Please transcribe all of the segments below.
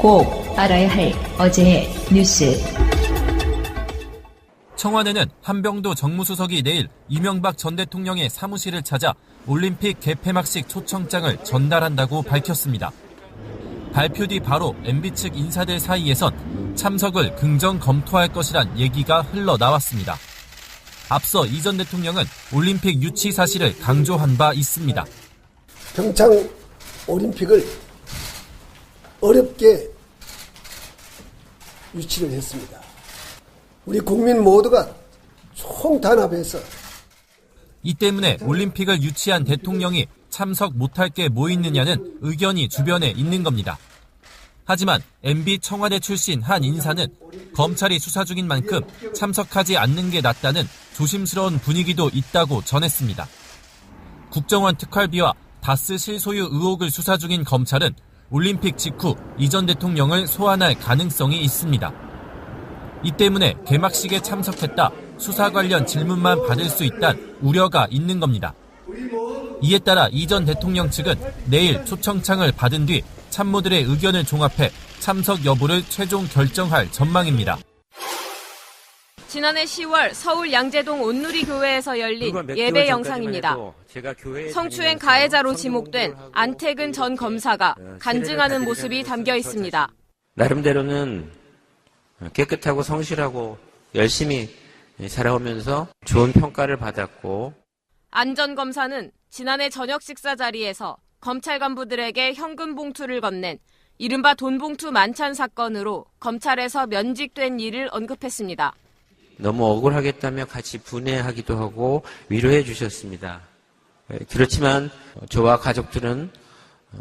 꼭 알아야 할 어제의 뉴스. 청와대는 한병도 정무수석이 내일 이명박 전 대통령의 사무실을 찾아 올림픽 개폐막식 초청장을 전달한다고 밝혔습니다. 발표 뒤 바로 MB 측 인사들 사이에선 참석을 긍정 검토할 것이란 얘기가 흘러나왔습니다. 앞서 이 전 대통령은 올림픽 유치 사실을 강조한 바 있습니다. 평창 올림픽을 어렵게 유치를 했습니다. 우리 국민 모두가 총단합해서 이 때문에 올림픽을 유치한 대통령이 참석 못할 게 뭐 있느냐는 의견이 주변에 있는 겁니다. 하지만 MB 청와대 출신 한 인사는 검찰이 수사 중인 만큼 참석하지 않는 게 낫다는 조심스러운 분위기도 있다고 전했습니다. 국정원 특활비와 다스 실소유 의혹을 수사 중인 검찰은 올림픽 직후 이 전 대통령을 소환할 가능성이 있습니다. 이 때문에 개막식에 참석했다 수사 관련 질문만 받을 수 있다는 우려가 있는 겁니다. 이에 따라 이 전 대통령 측은 내일 초청장을 받은 뒤 참모들의 의견을 종합해 참석 여부를 최종 결정할 전망입니다. 지난해 10월 서울 양재동 온누리교회에서 열린 예배 영상입니다. 성추행 가해자로 지목된 안태근 전 검사가 간증하는 모습이 담겨 있습니다. 나름대로는 깨끗하고 성실하고 열심히 살아오면서 좋은 평가를 받았고, 안 전 검사는 지난해 저녁 식사 자리에서 검찰 간부들에게 현금 봉투를 건넨 이른바 돈봉투 만찬 사건으로 검찰에서 면직된 일을 언급했습니다. 너무 억울하겠다며 같이 분해하기도 하고 위로해 주셨습니다. 그렇지만 저와 가족들은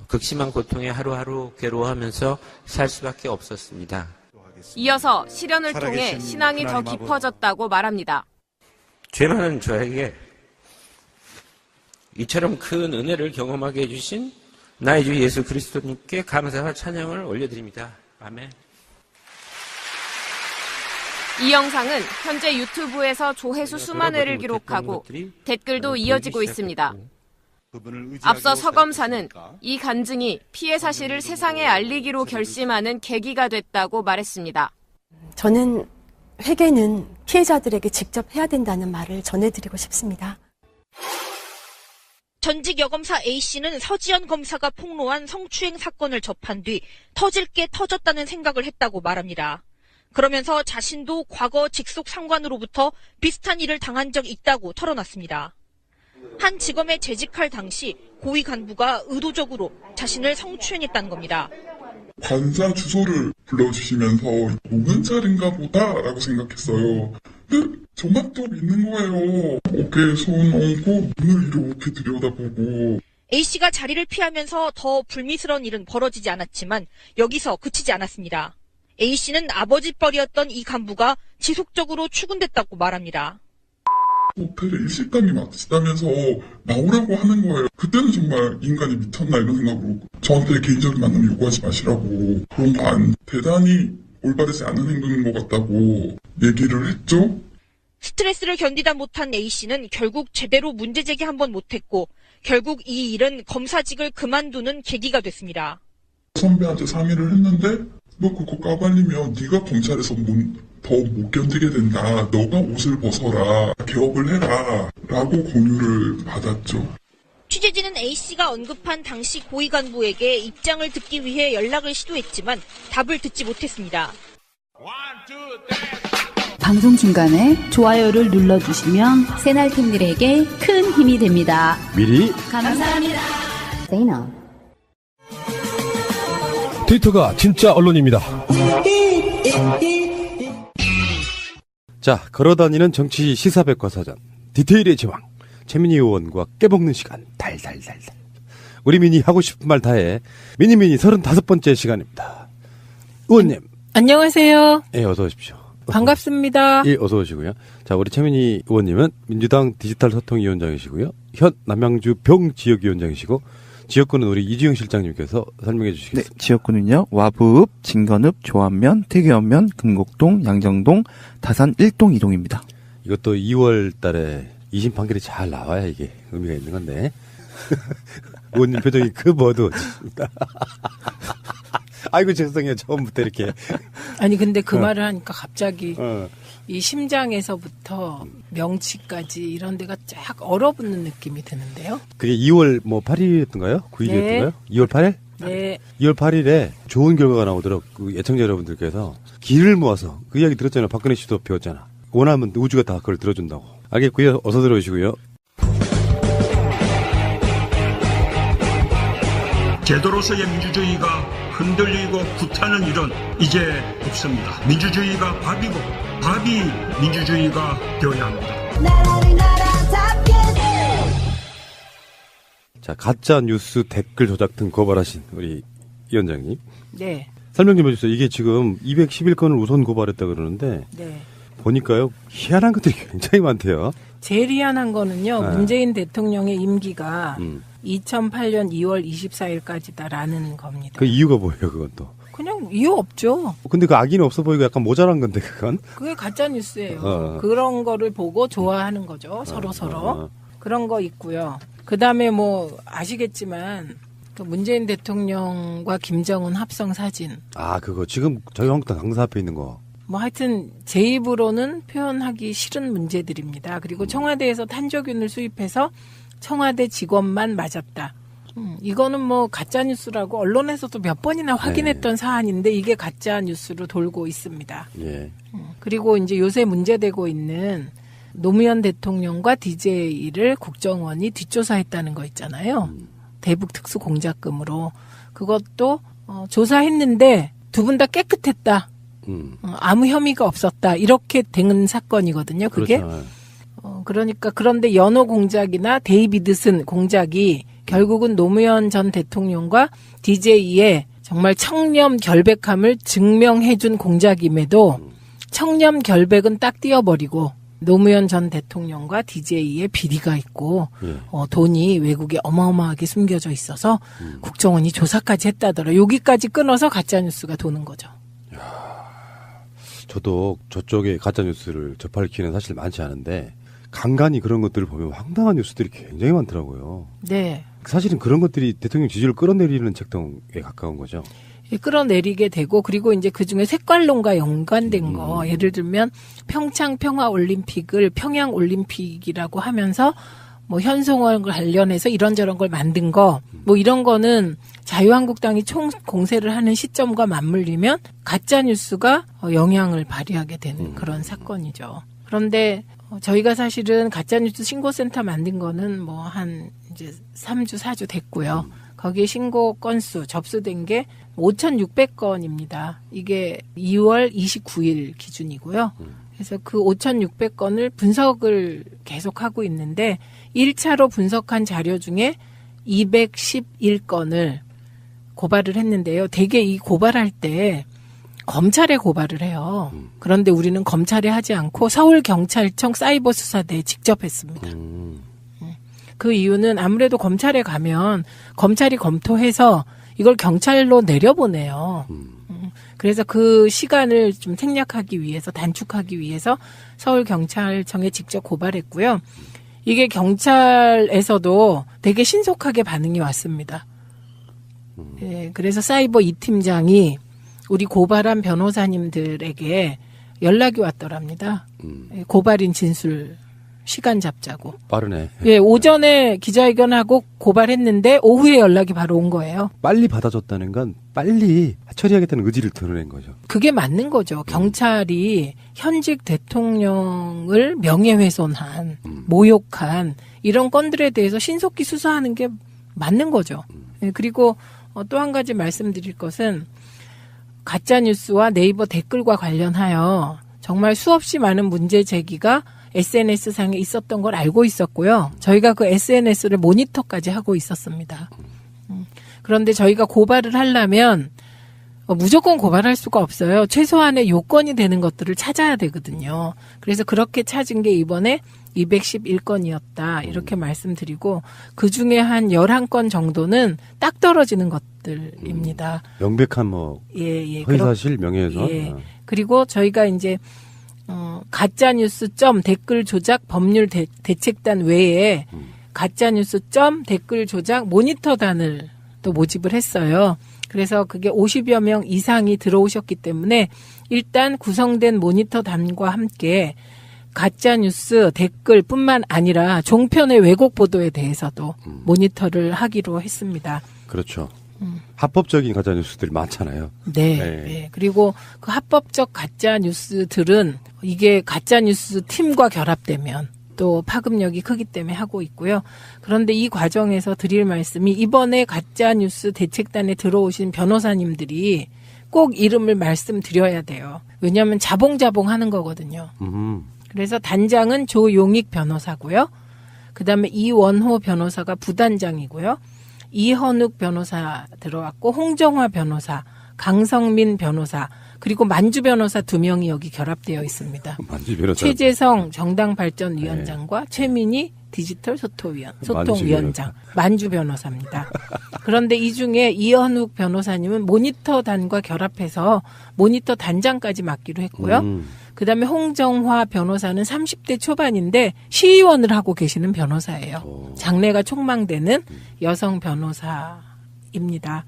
극심한 고통에 하루하루 괴로워하면서 살 수밖에 없었습니다. 이어서 실연을 통해 신앙이 더 깊어졌다고 말합니다. 죄 많은 저에게 이처럼 큰 은혜를 경험하게 해주신 나의 주 예수 그리스도님께 감사와 찬양을 올려드립니다. 아멘. 이 영상은 현재 유튜브에서 조회수 수만 회를 기록하고 댓글도 이어지고 있습니다. 앞서 서 검사는 이 간증이 피해 사실을 세상에 알리기로 결심하는 계기가 됐다고 말했습니다. 저는 회개는 피해자들에게 직접 해야 된다는 말을 전해드리고 싶습니다. 전직 여검사 A씨는 서지현 검사가 폭로한 성추행 사건을 접한 뒤 터질 게 터졌다는 생각을 했다고 말합니다. 그러면서 자신도 과거 직속 상관으로부터 비슷한 일을 당한 적 있다고 털어놨습니다. 한 지검에 재직할 당시 고위 간부가 의도적으로 자신을 성추행했다는 겁니다. 관사 주소를 불러주시면서 노근살인가 보다라고 생각했어요. 근데 저만 또 믿는 거예요. 어깨에 손 얹고 눈을 이렇게 들여다보고. A씨가 자리를 피하면서 더 불미스러운 일은 벌어지지 않았지만 여기서 그치지 않았습니다. A씨는 아버지 뻘이었던 이 간부가 지속적으로 추근됐다고 말합니다. 호텔에 일식당이 맞다면서 나오라고 하는 거예요. 그때는 정말 인간이 미쳤나 이런 생각으로 저한테 개인적인 만남 요구하지 마시라고, 그런 거 대단히 올바르지 않은 행동인 것 같다고 얘기를 했죠. 스트레스를 견디다 못한 A씨는 결국 제대로 문제 제기 한 번 못했고 결국 이 일은 검사직을 그만두는 계기가 됐습니다. 선배한테 상의를 했는데 너 그거 까발리면 네가 검찰에서 더 못 견디게 된다. 너가 옷을 벗어라. 개업을 해라. 라고 공유를 받았죠. 취재진은 A씨가 언급한 당시 고위 간부에게 입장을 듣기 위해 연락을 시도했지만 답을 듣지 못했습니다. 방송 중간에 좋아요를 눌러주시면 새날팀들에게 큰 힘이 됩니다. 미리 감사합니다. 트위터가 진짜 언론입니다. 자, 걸어다니는 정치 시사백과사전 디테일의 제왕 최민희 의원과 깨먹는 시간 달달달달. 우리 미니 하고 싶은 말 다해 미니미니 35번째 시간입니다. 의원님 안녕하세요. 예, 어서 오십시오. 반갑습니다. 예, 어서 오시고요. 자, 우리 최민희 의원님은 민주당 디지털 소통위원장이시고요. 현 남양주 병지역위원장이시고, 지역구는 우리 이주영 실장님께서 설명해 주시겠습니다. 네, 지역구는요. 와부읍, 진건읍, 조안면, 태교연면, 금곡동, 양정동, 다산 1동 2동입니다. 이것도 2월 달에 2심 판결이 잘 나와야 이게 의미가 있는 건데. 의원님 표정이 그 뭐도. 아이고 죄송해요. 처음부터 이렇게. 아니 근데 그 말을 하니까 갑자기 이 심장에서부터 명치까지 이런 데가 쫙 얼어붙는 느낌이 드는데요. 그게 2월 뭐 8일이었던가요? 9일이었던가요? 2월 8일? 네. 2월 8일에 좋은 결과가 나오도록 그 애청자 여러분들께서 길을 모아서 그 이야기 들었잖아요. 박근혜 씨도 배웠잖아. 원하면 우주가 다 그걸 들어준다고. 알겠고요. 어서 들어오시고요. 제도로서의 민주주의가 흔들리고 구타는 일은 이제 없습니다. 민주주의가 밥이고 밥이 민주주의가 되어야 합니다. 자, 가짜 뉴스 댓글 조작 등 고발하신 우리 위원장님. 네. 설명 좀 해주세요. 이게 지금 211건을 우선 고발했다 그러는데 네. 보니까요 희한한 것들이 굉장히 많대요. 제일 희한한 거는요. 네. 문재인 대통령의 임기가 2008년 2월 24일까지다라는 겁니다. 그 이유가 뭐예요, 그건 또? 그냥 이유 없죠. 근데 그 악의는 없어 보이고 약간 모자란 건데 그건? 그게 가짜 뉴스예요. 그런 거를 보고 좋아하는 거죠. 서로. 그런 거 있고요. 그다음에 뭐 아시겠지만 그 문재인 대통령과 김정은 합성 사진. 아, 그거 지금 저희 한국당 강사 앞에 있는 거. 뭐 하여튼 제 입으로는 표현하기 싫은 문제들입니다. 그리고 청와대에서 탄저균을 수입해서 청와대 직원만 맞았다. 이거는 뭐 가짜 뉴스라고 언론에서도 몇 번이나 확인했던 사안인데 이게 가짜 뉴스로 돌고 있습니다. 예. 그리고 이제 요새 문제되고 있는 노무현 대통령과 DJ를 국정원이 뒷조사했다는 거 있잖아요. 대북 특수 공작금으로. 그것도 조사했는데 두 분 다 깨끗했다. 아무 혐의가 없었다. 이렇게 된 사건이거든요. 그게. 그렇죠. 그러니까 그런데 연호 공작이나 데이비드슨 공작이 결국은 노무현 전 대통령과 DJ의 정말 청렴 결백함을 증명해준 공작임에도 청렴 결백은 딱 띄어버리고 노무현 전 대통령과 DJ의 비리가 있고 돈이 외국에 어마어마하게 숨겨져 있어서 국정원이 조사까지 했다더라. 여기까지 끊어서 가짜뉴스가 도는 거죠. 저도 저쪽에 가짜뉴스를 접할 기회는 사실 많지 않은데 간간히 그런 것들을 보면 황당한 뉴스들이 굉장히 많더라고요. 네. 사실은 그런 것들이 대통령 지지율을 끌어내리는 책동에 가까운 거죠. 끌어내리게 되고 그리고 이제 그중에 색깔론과 연관된 거 예를 들면 평창 평화올림픽을 평양올림픽이라고 하면서 뭐 현송월 관련해서 이런저런 걸 만든 거 뭐 이런 거는 자유한국당이 총 공세를 하는 시점과 맞물리면 가짜뉴스가 영향을 발휘하게 되는 그런 사건이죠. 그런데 저희가 사실은 가짜뉴스 신고센터 만든 거는 뭐 한 이제 3주, 4주 됐고요. 거기에 신고 건수 접수된 게 5,600건입니다. 이게 2월 29일 기준이고요. 그래서 그 5,600건을 분석을 계속하고 있는데 1차로 분석한 자료 중에 211건을 고발을 했는데요. 대개 이 고발할 때 검찰에 고발을 해요. 그런데 우리는 검찰에 하지 않고 서울경찰청 사이버수사대에 직접 했습니다. 그 이유는 아무래도 검찰에 가면 검찰이 검토해서 이걸 경찰로 내려보내요. 그래서 그 시간을 좀 생략하기 위해서 단축하기 위해서 서울경찰청에 직접 고발했고요. 이게 경찰에서도 되게 신속하게 반응이 왔습니다. 예, 그래서 사이버 2팀장이 우리 고발한 변호사님들에게 연락이 왔더랍니다. 고발인 진술 시간 잡자고. 빠르네. 예, 오전에 기자회견하고 고발했는데 오후에 연락이 바로 온 거예요. 빨리 받아줬다는 건 빨리 처리하겠다는 의지를 드러낸 거죠. 그게 맞는 거죠. 경찰이 현직 대통령을 명예훼손한, 모욕한 이런 건들에 대해서 신속히 수사하는 게 맞는 거죠. 예, 그리고 또 한 가지 말씀드릴 것은 가짜뉴스와 네이버 댓글과 관련하여 정말 수없이 많은 문제 제기가 SNS상에 있었던 걸 알고 있었고요. 저희가 그 SNS를 모니터까지 하고 있었습니다. 그런데 저희가 고발을 하려면 무조건 고발할 수가 없어요. 최소한의 요건이 되는 것들을 찾아야 되거든요. 그래서 그렇게 찾은 게 이번에 211건이었다. 이렇게 말씀드리고 그중에 한 11건 정도는 딱 떨어지는 것들입니다. 명백한 뭐 허위사실 명예훼손. 예. 그리고 저희가 이제 가짜뉴스 댓글 조작 법률 대책단 외에 가짜뉴스 댓글 조작 모니터단을 또 모집을 했어요. 그래서 그게 50여 명 이상이 들어오셨기 때문에 일단 구성된 모니터단과 함께 가짜뉴스 댓글뿐만 아니라 종편의 왜곡 보도에 대해서도 모니터를 하기로 했습니다. 그렇죠. 합법적인 가짜 뉴스들이 많잖아요. 네. 네. 그리고 그 합법적 가짜 뉴스들은 이게 가짜 뉴스 팀과 결합되면 또 파급력이 크기 때문에 하고 있고요. 그런데 이 과정에서 드릴 말씀이 이번에 가짜 뉴스 대책단에 들어오신 변호사님들이 꼭 이름을 말씀드려야 돼요. 왜냐하면 자봉자봉 하는 거거든요. 그래서 단장은 조용익 변호사고요. 그다음에 이원호 변호사가 부단장이고요. 이현욱 변호사 들어왔고 홍정화 변호사, 강성민 변호사, 그리고 만주 변호사 2명이 여기 결합되어 있습니다. 만주 변호사. 최재성 정당발전위원장과 최민희 디지털 소통위원장, 만주 변호사입니다. 그런데 이 중에 이현욱 변호사님은 모니터단과 결합해서 모니터 단장까지 맡기로 했고요. 그다음에 홍정화 변호사는 30대 초반인데 시의원을 하고 계시는 변호사예요. 장래가 촉망되는 여성 변호사입니다.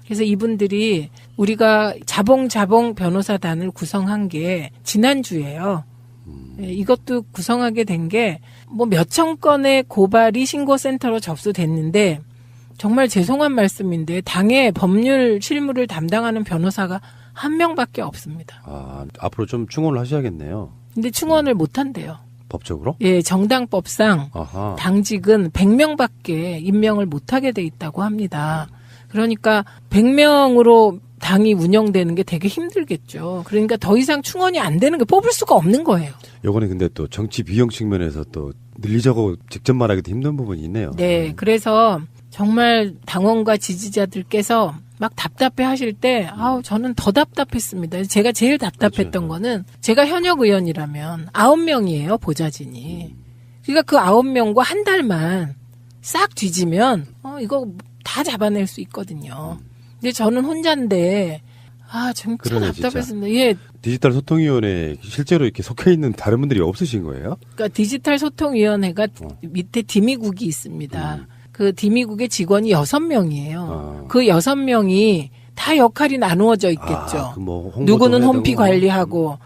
그래서 이분들이 우리가 자봉 변호사단을 구성한 게 지난주예요. 이것도 구성하게 된 게 뭐 몇천 건의 고발이 신고센터로 접수됐는데 정말 죄송한 말씀인데 당의 법률 실무를 담당하는 변호사가 한 명밖에 없습니다. 아, 앞으로 좀 충원을 하셔야겠네요. 근데 충원을 못 한대요. 법적으로? 예, 정당법상 아하. 당직은 100명밖에 임명을 못 하게 돼 있다고 합니다. 그러니까 100명으로 당이 운영되는 게 되게 힘들겠죠. 그러니까 더 이상 충원이 안 되는 게 뽑을 수가 없는 거예요. 요거는 근데 또 정치 비용 측면에서 또 늘리자고 직접 말하기도 힘든 부분이 있네요. 네, 그래서 정말 당원과 지지자들께서 막 답답해 하실 때, 저는 더 답답했습니다. 제가 제일 답답했던 거는 제가 현역 의원이라면 9명이에요, 보좌진이. 그러니까 그 9명과 한 달만 싹 뒤지면, 이거 다 잡아낼 수 있거든요. 근데 저는 혼자인데, 진짜 답답했습니다. 예. 디지털 소통위원회 실제로 이렇게 속해 있는 다른 분들이 없으신 거예요? 그러니까 디지털 소통위원회가 밑에 디미국이 있습니다. 그 디미국의 직원이 6명이에요. 그 6명이 다 역할이 나누어져 있겠죠. 누구는 홈피 관리하고,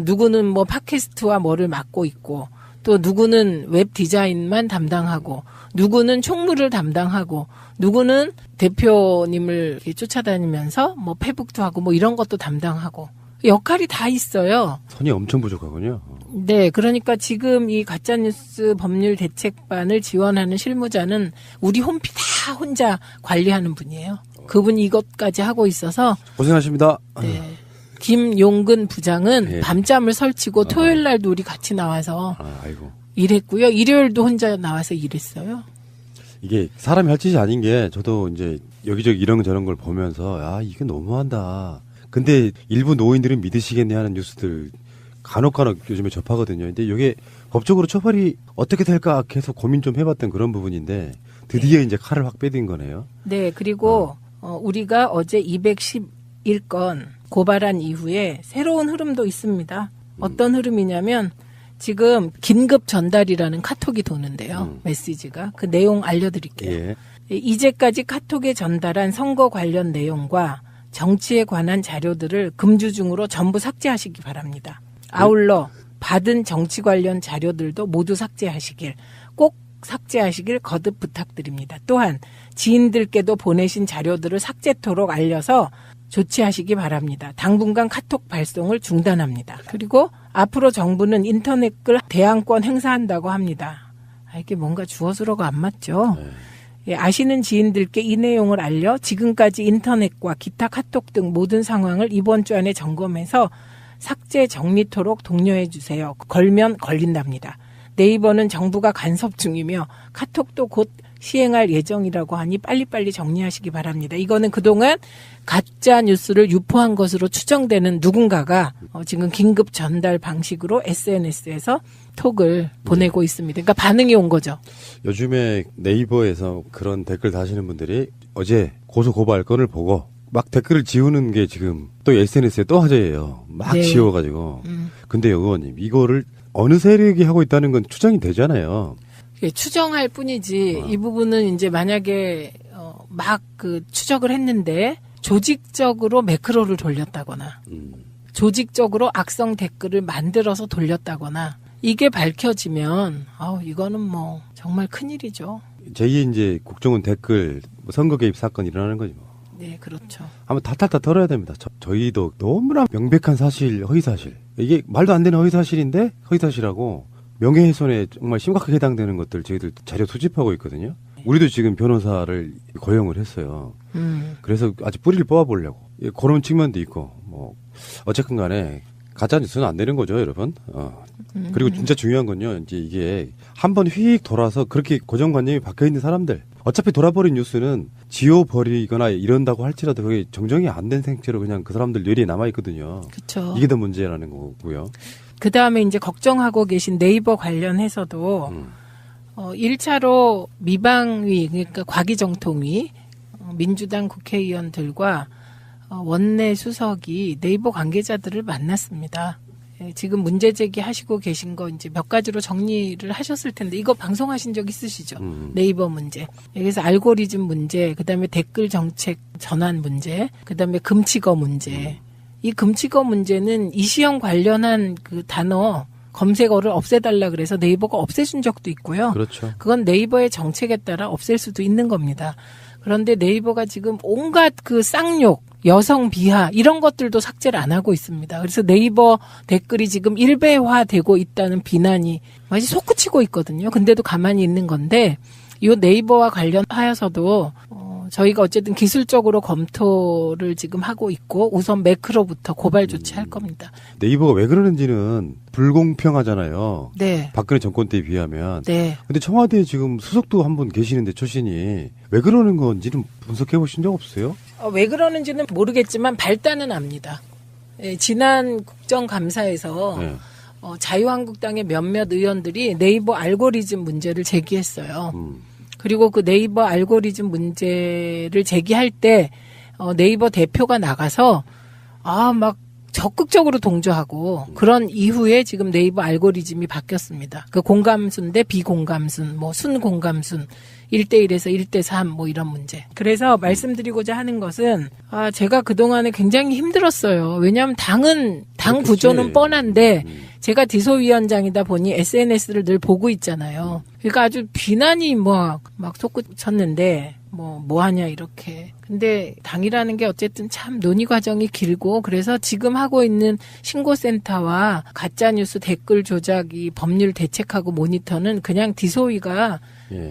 누구는 뭐 팟캐스트와 뭐를 맡고 있고, 또 누구는 웹 디자인만 담당하고, 누구는 총무를 담당하고, 누구는 대표님을 쫓아다니면서 뭐 페북도 하고 뭐 이런 것도 담당하고 역할이 다 있어요. 선이 엄청 부족하군요. 네, 그러니까 지금 이 가짜뉴스 법률 대책반을 지원하는 실무자는 우리 홈피 다 혼자 관리하는 분이에요. 그분이 이것까지 하고 있어서 고생하십니다. 네. 김용근 부장은 밤잠을 설치고 토요일 날도 우리 같이 나와서 일했고요. 일요일도 혼자 나와서 일했어요. 이게 사람이 할 짓이 아닌 게 저도 이제 여기저기 이런저런 걸 보면서 이게 너무한다. 근데 일부 노인들은 믿으시겠네 하는 뉴스들 간혹 요즘에 접하거든요. 근데 이게 법적으로 처벌이 어떻게 될까 계속 고민 좀 해봤던 그런 부분인데 드디어 이제 칼을 확 빼든 거네요. 네, 그리고 우리가 어제 211건 고발한 이후에 새로운 흐름도 있습니다. 어떤 흐름이냐면 지금 긴급 전달이라는 카톡이 도는데요. 메시지가. 그 내용 알려드릴게요. 이제까지 카톡에 전달한 선거 관련 내용과 정치에 관한 자료들을 금주중으로 전부 삭제하시기 바랍니다. 아울러 받은 정치 관련 자료들도 모두 삭제하시길, 꼭 삭제하시길 거듭 부탁드립니다. 또한 지인들께도 보내신 자료들을 삭제토록 알려서 조치하시기 바랍니다. 당분간 카톡 발송을 중단합니다. 그리고 앞으로 정부는 인터넷글 대항권 행사한다고 합니다. 이게 뭔가 주어수로가 안 맞죠? 아시는 지인들께 이 내용을 알려 지금까지 인터넷과 기타 카톡 등 모든 상황을 이번 주 안에 점검해서 삭제 정리토록 독려해 주세요. 걸면 걸린답니다. 네이버는 정부가 간섭 중이며 카톡도 곧 시행할 예정이라고 하니 빨리빨리 정리하시기 바랍니다. 이거는 그동안 가짜 뉴스를 유포한 것으로 추정되는 누군가가 지금 긴급 전달 방식으로 SNS에서 톡을 보내고 있습니다. 그러니까 반응이 온 거죠. 요즘에 네이버에서 그런 댓글 다시는 분들이 어제 고소고발 건을 보고 막 댓글을 지우는 게 지금 또 SNS에 또 화제예요. 막 지워가지고. 근데요, 의원님, 이거를 어느 세력이 하고 있다는 건 추정이 되잖아요. 추정할 뿐이지 이 부분은 이제 만약에 막 그 추적을 했는데 조직적으로 매크로를 돌렸다거나 조직적으로 악성 댓글을 만들어서 돌렸다거나 이게 밝혀지면 이거는 뭐 정말 큰일이죠. 제2의 이제 국정원 댓글 선거 개입 사건이 일어나는 거지 뭐. 네, 그렇죠. 한번 탈탈 털어야 됩니다. 저희도 너무나 명백한 사실, 허위사실. 이게 말도 안 되는 허위사실인데 허위사실하고 명예훼손에 정말 심각하게 해당되는 것들 저희들 자료 수집하고 있거든요. 우리도 지금 변호사를 고용을 했어요. 그래서 아주 뿌리를 뽑아보려고. 그런 측면도 있고, 뭐, 어쨌든 간에 가짜뉴스는 안 되는 거죠, 여러분. 그리고 진짜 중요한 건요, 이제 이게 한번 휙 돌아서 그렇게 고정관념이 박혀있는 사람들. 어차피 돌아버린 뉴스는 지워버리거나 이런다고 할지라도 그게 정정이 안 된 생체로 그냥 그 사람들 뇌리에 남아있거든요. 그쵸. 이게 더 문제라는 거고요. 그 다음에 이제 걱정하고 계신 네이버 관련해서도 1차로 미방위, 그러니까 과기정통위, 민주당 국회의원들과 원내 수석이 네이버 관계자들을 만났습니다. 지금 문제 제기하시고 계신 거 이제 몇 가지로 정리를 하셨을 텐데 이거 방송하신 적 있으시죠? 네이버 문제. 그래서 알고리즘 문제, 그다음에 댓글 정책 전환 문제, 그다음에 금치거 문제. 이 금치거 문제는 이시영 관련한 그 단어 검색어를 없애달라 그래서 네이버가 없애준 적도 있고요. 그렇죠. 그건 네이버의 정책에 따라 없앨 수도 있는 겁니다. 그런데 네이버가 지금 온갖 그 쌍욕, 여성 비하 이런 것들도 삭제를 안 하고 있습니다. 그래서 네이버 댓글이 지금 일배화되고 있다는 비난이 많이 솟구치고 있거든요. 근데도 가만히 있는 건데 이 네이버와 관련하여서도 저희가 어쨌든 기술적으로 검토를 지금 하고 있고 우선 매크로부터 고발 조치할 겁니다. 네이버가 왜 그러는지는 불공평하잖아요. 네. 박근혜 정권 때에 비하면. 네. 근데 청와대에 지금 수석도 한 분 계시는데 출신이 왜 그러는 건지는 분석해 보신 적 없어요? 왜 그러는지는 모르겠지만 발단은 압니다. 지난 국정감사에서 자유한국당의 몇몇 의원들이 네이버 알고리즘 문제를 제기했어요. 그리고 그 네이버 알고리즘 문제를 제기할 때 네이버 대표가 나가서 막 적극적으로 동조하고 그런 이후에 지금 네이버 알고리즘이 바뀌었습니다. 그 공감순 대 비공감순, 뭐 순공감순, 1대1에서 1대3 뭐 이런 문제. 그래서 말씀드리고자 하는 것은 제가 그동안에 굉장히 힘들었어요. 왜냐하면 당 구조는 뻔한데 제가 디소위원장이다 보니 SNS를 늘 보고 있잖아요. 그러니까 아주 비난이 막 솟구쳤는데 뭐 하냐 이렇게. 근데 당이라는 게 어쨌든 참 논의 과정이 길고 그래서 지금 하고 있는 신고센터와 가짜뉴스 댓글 조작 이 법률 대책하고 모니터는 그냥 디소위가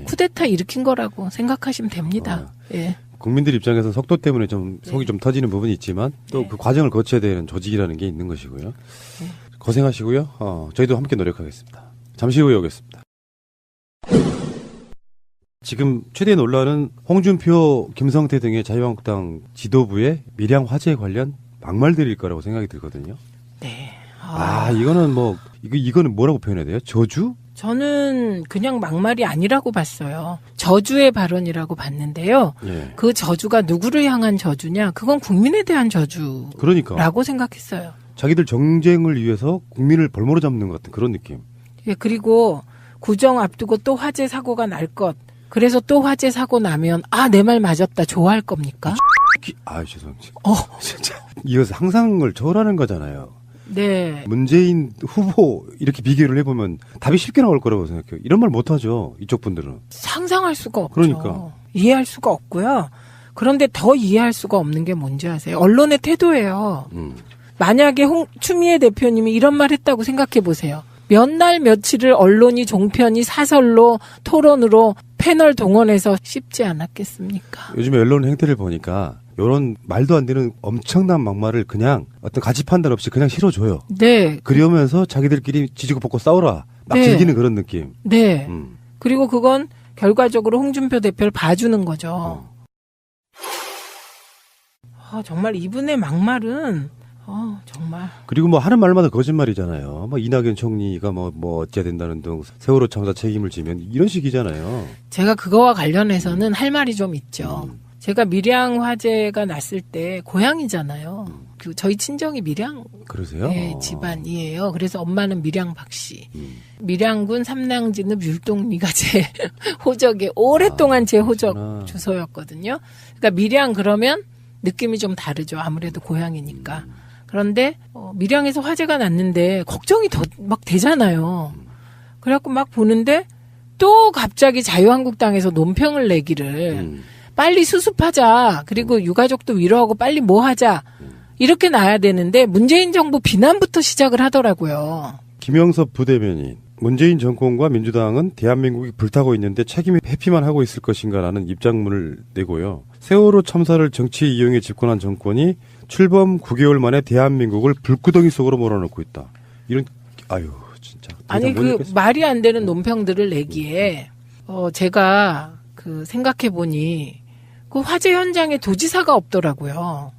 쿠데타 일으킨 거라고 생각하시면 됩니다. 예. 국민들 입장에서 속도 때문에 좀 속이 좀 터지는 부분이 있지만 또 그 과정을 거쳐야 되는 조직이라는 게 있는 것이고요. 고생하시고요. 저희도 함께 노력하겠습니다. 잠시 후에 오겠습니다. 지금 최대 논란은 홍준표, 김성태 등의 자유한국당 지도부의 밀양 화재 관련 막말들일 거라고 생각이 들거든요. 네. 이거는 이거는 뭐라고 표현해야 돼요? 저주? 저는 그냥 막말이 아니라고 봤어요. 저주의 발언이라고 봤는데요. 그 저주가 누구를 향한 저주냐? 그건 국민에 대한 저주라고 생각했어요. 자기들 정쟁을 위해서 국민을 벌모로 잡는 것 같은 그런 느낌. 그리고 구정 앞두고 또 화재 사고가 날 것. 그래서 또 화재 사고 나면 내 말 맞았다 좋아할 겁니까? 죄송합니다. 진짜 이거 상상을 초월하는 거잖아요. 네. 문재인 후보 이렇게 비교를 해보면 답이 쉽게 나올 거라고 생각해요. 이런 말 못하죠. 이쪽 분들은. 상상할 수가 없죠. 그러니까. 이해할 수가 없고요. 그런데 더 이해할 수가 없는 게 뭔지 아세요? 언론의 태도예요. 만약에 추미애 대표님이 이런 말 했다고 생각해 보세요. 몇 날 며칠을 언론이 종편이 사설로 토론으로 패널 동원해서 씹지 않았겠습니까? 요즘에 언론 행태를 보니까 이런 말도 안 되는 엄청난 막말을 그냥 어떤 가치 판단 없이 그냥 실어줘요. 네. 그러면서 자기들끼리 지지고 볶고 싸우라. 막 즐기는 그런 느낌. 네. 그리고 그건 결과적으로 홍준표 대표를 봐주는 거죠. 정말 이분의 막말은 정말. 그리고 하는 말마다 거짓말이잖아요. 이낙연 총리가 어째야 된다는 등 세월호 참사 책임을 지면 이런 식이잖아요. 제가 그거와 관련해서는 할 말이 좀 있죠. 제가 밀양 화재가 났을 때 고향이잖아요. 저희 친정이 밀양 그러세요? 집안이에요. 그래서 엄마는 밀양 박씨. 밀양군 삼랑진읍 율동리가 제 호적에 오랫동안 제 호적 주소였거든요. 그러니까 밀양 그러면 느낌이 좀 다르죠. 아무래도 고향이니까. 그런데 밀양에서 화재가 났는데 걱정이 더 막 되잖아요. 그래갖고 막 보는데 또 갑자기 자유한국당에서 논평을 내기를 빨리 수습하자. 그리고 유가족도 위로하고 빨리 뭐 하자. 이렇게 나야 되는데 문재인 정부 비난부터 시작을 하더라고요. 김영섭 부대변인, 문재인 정권과 민주당은 대한민국이 불타고 있는데 책임이 회피만 하고 있을 것인가라는 입장문을 내고요. 세월호 참사를 정치에 이용해 집권한 정권이 출범 9개월 만에 대한민국을 불구덩이 속으로 몰아넣고 있다. 이런 아유 진짜. 아니 그 말이 안 되는 논평들을 내기에 제가 그 생각해 보니 그 화재 현장에 도지사가 없더라고요.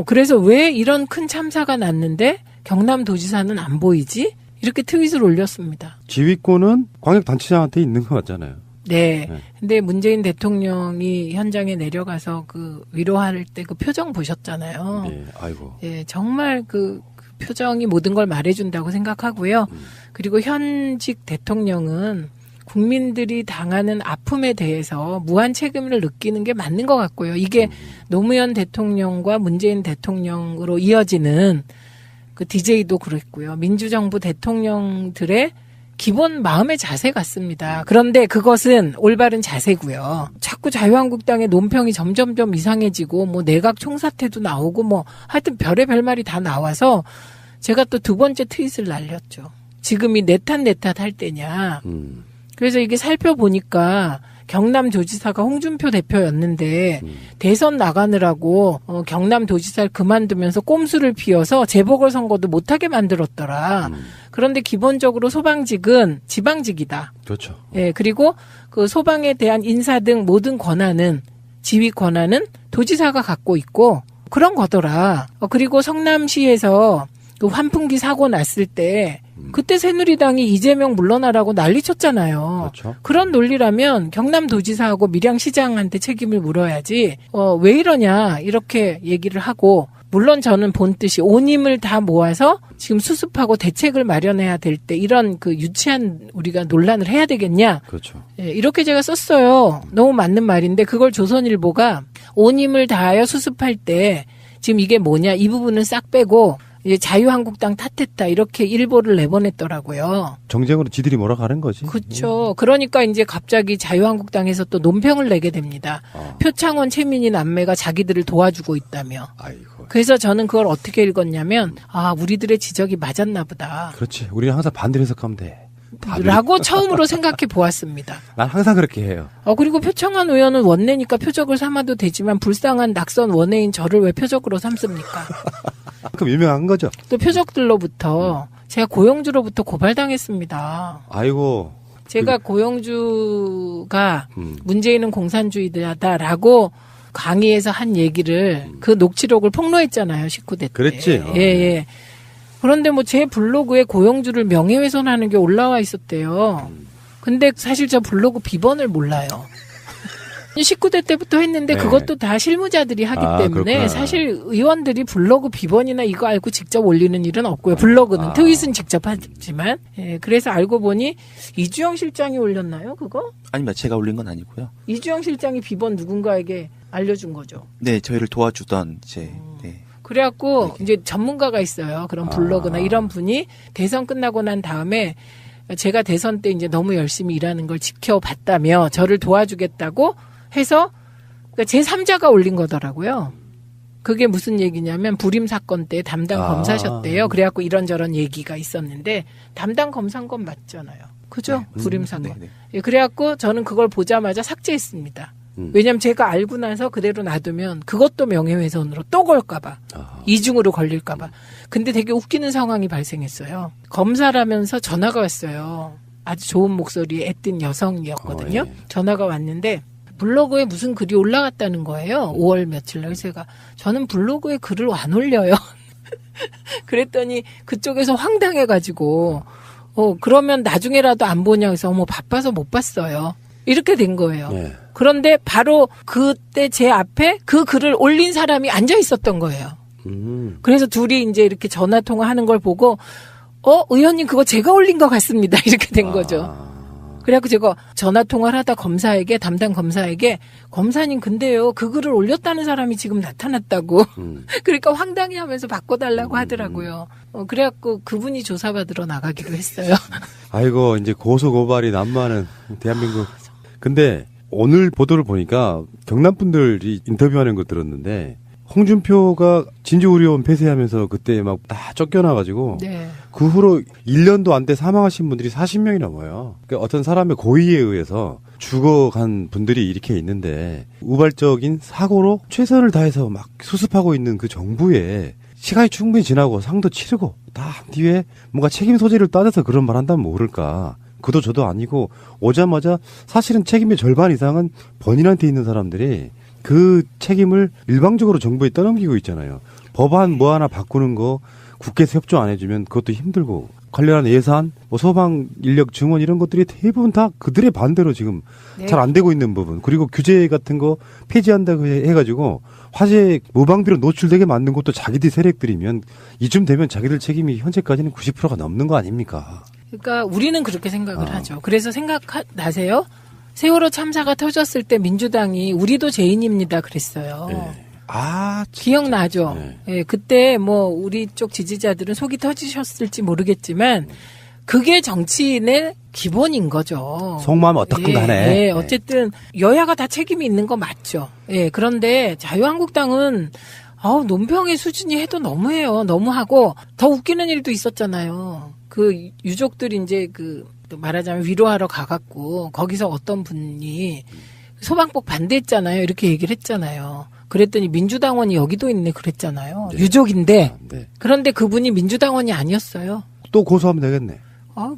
그래서 왜 이런 큰 참사가 났는데 경남도지사는 안 보이지? 이렇게 트윗을 올렸습니다. 지휘권은 광역단체장한테 있는 것 같잖아요. 네. 근데 문재인 대통령이 현장에 내려가서 그 위로할 때 그 표정 보셨잖아요. 네. 아이고. 예, 정말 그 표정이 모든 걸 말해준다고 생각하고요. 그리고 현직 대통령은 국민들이 당하는 아픔에 대해서 무한 책임을 느끼는 게 맞는 것 같고요. 이게 노무현 대통령과 문재인 대통령으로 이어지는 그 DJ도 그랬고요. 민주정부 대통령들의 기본 마음의 자세 같습니다. 그런데 그것은 올바른 자세고요. 자꾸 자유한국당의 논평이 점점점 이상해지고 뭐 내각 총사퇴도 나오고 뭐 하여튼 별의별 말이 다 나와서 제가 또 두 번째 트윗을 날렸죠. 지금이 내 탓 할 때냐. 그래서 이게 살펴보니까 경남도지사가 홍준표 대표였는데 대선 나가느라고 경남도지사를 그만두면서 꼼수를 피워서 재보궐선거도 못하게 만들었더라. 그런데 기본적으로 소방직은 지방직이다. 그렇죠. 예, 그리고 그 소방에 대한 인사 등 모든 권한은 지휘 권한은 도지사가 갖고 있고 그런 거더라. 그리고 성남시에서 그 환풍기 사고 났을 때 그때 새누리당이 이재명 물러나라고 난리쳤잖아요. 그렇죠. 그런 논리라면 경남도지사하고 밀양시장한테 책임을 물어야지 왜 이러냐 이렇게 얘기를 하고 물론 저는 본 뜻이 온 힘을 다 모아서 지금 수습하고 대책을 마련해야 될 때 이런 그 유치한 우리가 논란을 해야 되겠냐. 그렇죠. 예, 이렇게 제가 썼어요. 너무 맞는 말인데 그걸 조선일보가 온 힘을 다하여 수습할 때 지금 이게 뭐냐 이 부분은 싹 빼고 이제 자유한국당 탓했다 이렇게 일보를 내보냈더라고요. 정쟁으로 지들이 몰아가는 거지. 그렇죠. 그러니까 이제 갑자기 자유한국당에서 또 논평을 내게 됩니다. 표창원, 최민희 남매가 자기들을 도와주고 있다며. 아이고. 그래서 저는 그걸 어떻게 읽었냐면 우리들의 지적이 맞았나 보다. 그렇지. 우리는 항상 반대로 해석하면 돼. 라고 처음으로 생각해 보았습니다. 난 항상 그렇게 해요. 그리고 표창원 의원은 원내니까 표적을 삼아도 되지만 불쌍한 낙선 원내인 저를 왜 표적으로 삼습니까? 그럼 유명한 거죠. 또 표적들로부터 제가 고영주로부터 고발당했습니다. 아이고. 제가 고영주가 문재인은 공산주의자다라고 강의에서 한 얘기를 그 녹취록을 폭로했잖아요. 19대 때. 그랬지. 예. 그런데 뭐 제 블로그에 고영주를 명예훼손하는 게 올라와 있었대요. 근데 사실 저 블로그 비번을 몰라요. 19대 때부터 했는데 그것도 다 실무자들이 하기 때문에 그렇구나. 사실 의원들이 블로그 비번이나 이거 알고 직접 올리는 일은 없고요. 블로그는 트윗은 직접 하지만 그래서 알고 보니 이주영 실장이 올렸나요 그거? 아닙니다. 제가 올린 건 아니고요. 이주영 실장이 비번 누군가에게 알려준 거죠. 네, 저희를 도와주던 이제 그래갖고 이제 전문가가 있어요. 그런 블로그나 이런 분이 대선 끝나고 난 다음에 제가 대선 때 이제 너무 열심히 일하는 걸 지켜봤다며 저를 도와주겠다고 해서 그러니까 제3자가 올린 거더라고요. 그게 무슨 얘기냐면 불임 사건 때 담당 검사셨대요. 그래갖고 이런저런 얘기가 있었는데 담당 검사인 건 맞잖아요. 그죠? 불임 사건. 예, 그래갖고 저는 그걸 보자마자 삭제했습니다. 왜냐면 제가 알고 나서 그대로 놔두면 그것도 명예훼손으로 또 걸까봐. 이중으로 걸릴까봐. 근데 되게 웃기는 상황이 발생했어요. 검사라면서 전화가 왔어요. 아주 좋은 목소리의 애띤 여성이었거든요. 전화가 왔는데 블로그에 무슨 글이 올라갔다는 거예요. 5월 며칠 날. 그래서 제가 저는 블로그에 글을 안 올려요. 그랬더니 그쪽에서 황당해가지고 그러면 나중에라도 안 보냐 해서 어머 바빠서 못 봤어요. 이렇게 된 거예요. 네. 그런데 바로 그때 제 앞에 그 글을 올린 사람이 앉아 있었던 거예요. 그래서 둘이 이제 이렇게 전화 통화하는 걸 보고 의원님 그거 제가 올린 것 같습니다. 이렇게 된 거죠. 그래갖고 제가 전화 통화를 하다 담당 검사에게 검사님 근데요 그 글을 올렸다는 사람이 지금 나타났다고 그러니까 황당해하면서 바꿔달라고 하더라고요. 그래갖고 그분이 조사받으러 나가기로 했어요. 아이고 이제 고소 고발이 난무하는 대한민국. 근데 오늘 보도를 보니까 경남 분들이 인터뷰하는 거 들었는데 홍준표가 진주의료원 폐쇄하면서 그때 막 다 쫓겨나가지고 네. 그 후로 1년도 안 돼 사망하신 분들이 40명이 넘어요. 그러니까 어떤 사람의 고의에 의해서 죽어간 분들이 이렇게 있는데 우발적인 사고로 최선을 다해서 막 수습하고 있는 그 정부에 시간이 충분히 지나고 상도 치르고 다 한 뒤에 뭔가 책임 소재를 따져서 그런 말 한다면 모를까. 그도 저도 아니고 오자마자 사실은 책임의 절반 이상은 본인한테 있는 사람들이 그 책임을 일방적으로 정부에 떠넘기고 있잖아요. 법안 뭐 하나 바꾸는 거 국회에서 협조 안 해주면 그것도 힘들고 관련한 예산, 뭐 소방 인력 증원 이런 것들이 대부분 다 그들의 반대로 지금 네. 잘 안 되고 있는 부분. 그리고 규제 같은 거 폐지한다고 해가지고 화재 무방비로 노출되게 만든 것도 자기들 세력들이면 이쯤 되면 자기들 책임이 현재까지는 90%가 넘는 거 아닙니까? 그러니까 우리는 그렇게 생각을 하죠. 그래서 생각나세요? 세월호 참사가 터졌을 때 민주당이 우리도 죄인입니다 그랬어요. 네. 기억나죠? 네. 네, 그때 뭐 우리 쪽 지지자들은 속이 터지셨을지 모르겠지만 그게 정치인의 기본인 거죠. 속마음 어떻든 간에. 네, 어쨌든 여야가 다 책임이 있는 거 맞죠. 예, 그런데 자유한국당은 논평의 수준이 해도 너무해요. 너무하고 더 웃기는 일도 있었잖아요. 그 유족들이 이제 말하자면 위로하러 가갖고 거기서 어떤 분이 소방법 반대했잖아요. 이렇게 얘기를 했잖아요. 그랬더니 민주당원이 여기도 있네 그랬잖아요. 네. 유족인데. 네. 그런데 그분이 민주당원이 아니었어요. 또 고소하면 되겠네.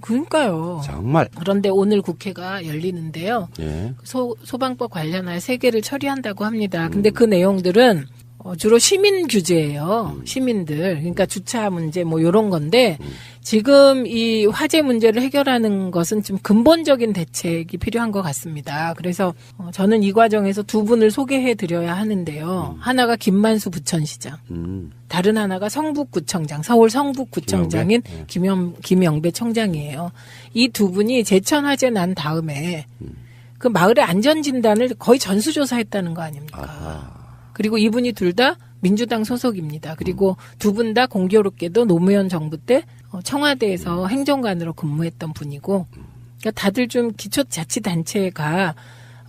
그러니까요. 정말. 그런데 오늘 국회가 열리는데요. 예. 소방법 관련하여 3개를 처리한다고 합니다. 근데 그 내용들은 주로 시민 규제예요. 시민들. 그러니까 주차 문제 뭐 이런 건데 지금 이 화재 문제를 해결하는 것은 좀 근본적인 대책이 필요한 것 같습니다. 그래서 저는 이 과정에서 두 분을 소개해 드려야 하는데요. 하나가 김만수 부천시장. 다른 하나가 성북구청장, 서울 성북구청장인 김영배 청장이에요. 이 두 분이 제천 화재 난 다음에 그 마을의 안전진단을 거의 전수조사했다는 거 아닙니까? 아하. 그리고 이분이 둘 다 민주당 소속입니다. 그리고 두 분 다 공교롭게도 노무현 정부 때 청와대에서 행정관으로 근무했던 분이고, 그러니까 다들 좀 기초자치단체가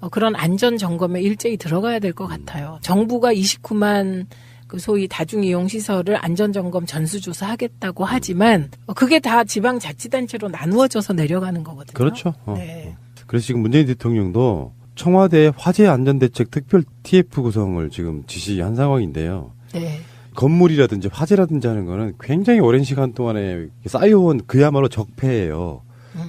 그런 안전 점검에 일제히 들어가야 될 것 같아요. 정부가 29만 그 소위 다중이용 시설을 안전점검 전수조사 하겠다고 하지만 그게 다 지방자치단체로 나누어져서 내려가는 거거든요. 그렇죠. 네. 그래서 지금 문재인 대통령도 청와대 화재 안전대책 특별 TF 구성을 지금 지시한 상황인데요. 네. 건물이라든지 화재라든지 하는 거는 굉장히 오랜 시간 동안에 쌓여온 그야말로 적폐예요.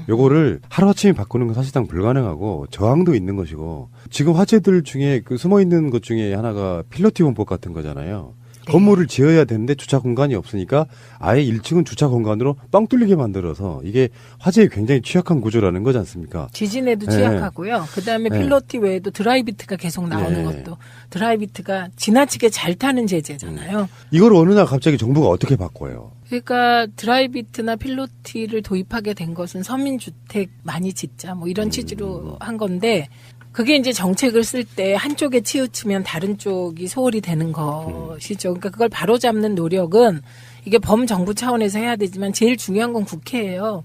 요거를 하루아침에 바꾸는 건 사실상 불가능하고 저항도 있는 것이고, 지금 화재들 중에 그 숨어 있는 것 중에 하나가 필로티 원법 같은 거잖아요. 네. 건물을 지어야 되는데 주차 공간이 없으니까 아예 1층은 주차 공간으로 뻥 뚫리게 만들어서 이게 화재에 굉장히 취약한 구조라는 거지 않습니까? 지진에도 취약하고요. 네. 그다음에 필로티 외에도 드라이비트가 계속 나오는 것도 드라이비트가 지나치게 잘 타는 제재잖아요. 이걸 어느 날 갑자기 정부가 어떻게 바꿔요? 그러니까 드라이비트나 필로티를 도입하게 된 것은 서민주택 많이 짓자 뭐 이런 취지로 한 건데, 그게 이제 정책을 쓸 때 한쪽에 치우치면 다른 쪽이 소홀히 되는 것이죠. 그러니까 그걸 바로잡는 노력은 이게 범정부 차원에서 해야 되지만 제일 중요한 건 국회예요.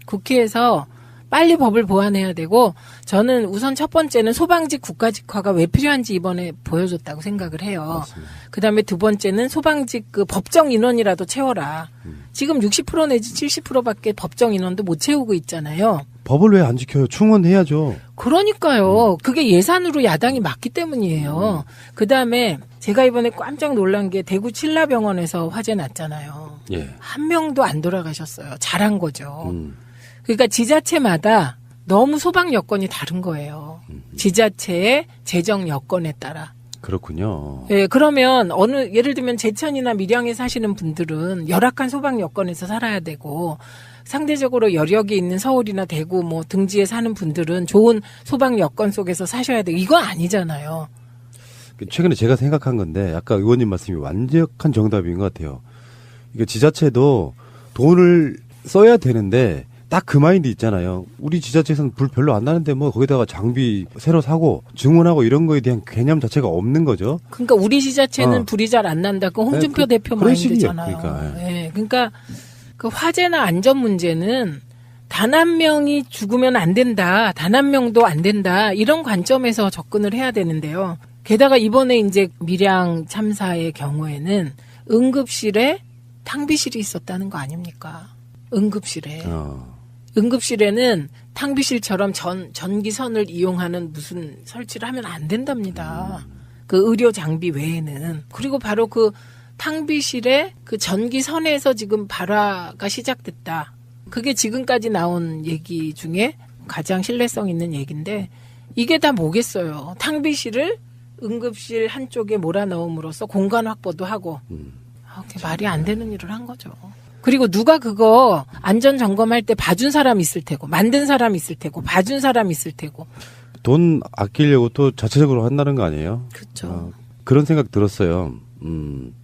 국회에서 빨리 법을 보완해야 되고, 저는 우선 첫 번째는 소방직 국가직화가 왜 필요한지 이번에 보여줬다고 생각을 해요. 그다음에 두 번째는 소방직 그 법정 인원이라도 채워라. 지금 60% 내지 70%밖에 법정 인원도 못 채우고 있잖아요. 법을 왜 안 지켜요? 충원해야죠. 그러니까요. 그게 예산으로 야당이 막기 때문이에요. 그다음에 제가 이번에 깜짝 놀란 게 대구 칠라병원에서 화재 났잖아요. 예. 한 명도 안 돌아가셨어요. 잘한 거죠. 그러니까 지자체마다 너무 소방 여건이 다른 거예요. 지자체의 재정 여건에 따라. 그렇군요. 예, 그러면 예를 들면 제천이나 밀양에 사시는 분들은 열악한 소방 여건에서 살아야 되고, 상대적으로 여력이 있는 서울이나 대구 뭐 등지에 사는 분들은 좋은 소방 여건 속에서 사셔야 되고, 이건 아니잖아요. 최근에 제가 생각한 건데 아까 의원님 말씀이 완벽한 정답인 것 같아요. 이게 지자체도 돈을 써야 되는데 딱 그 마인드 있잖아요. 우리 지자체에서는 불 별로 안 나는데 뭐 거기다가 장비 새로 사고 증원하고 이런 거에 대한 개념 자체가 없는 거죠. 그러니까 우리 지자체는 불이 잘 안 난다. 그 홍준표 대표 마인드잖아요. 그러니까, 예. 그러니까 그 화재나 안전 문제는 단 한 명이 죽으면 안 된다. 단 한 명도 안 된다. 이런 관점에서 접근을 해야 되는데요. 게다가 이번에 이제 밀양 참사의 경우에는 응급실에 탕비실이 있었다는 거 아닙니까? 응급실에. 응급실에는 탕비실처럼 전기선을 이용하는 무슨 설치를 하면 안 된답니다. 그 의료 장비 외에는. 그리고 바로 그 탕비실에 그 전기선에서 지금 발화가 시작됐다. 그게 지금까지 나온 얘기 중에 가장 신뢰성 있는 얘기인데 이게 다 뭐겠어요. 탕비실을 응급실 한쪽에 몰아넣음으로써 공간 확보도 하고 말이 안 되는 일을 한 거죠. 그리고 누가 그거 안전 점검할 때 봐준 사람 있을 테고 만든 사람 있을 테고 봐준 사람 있을 테고 돈 아끼려고 또 자체적으로 한다는 거 아니에요? 그렇죠. 그런 생각 들었어요.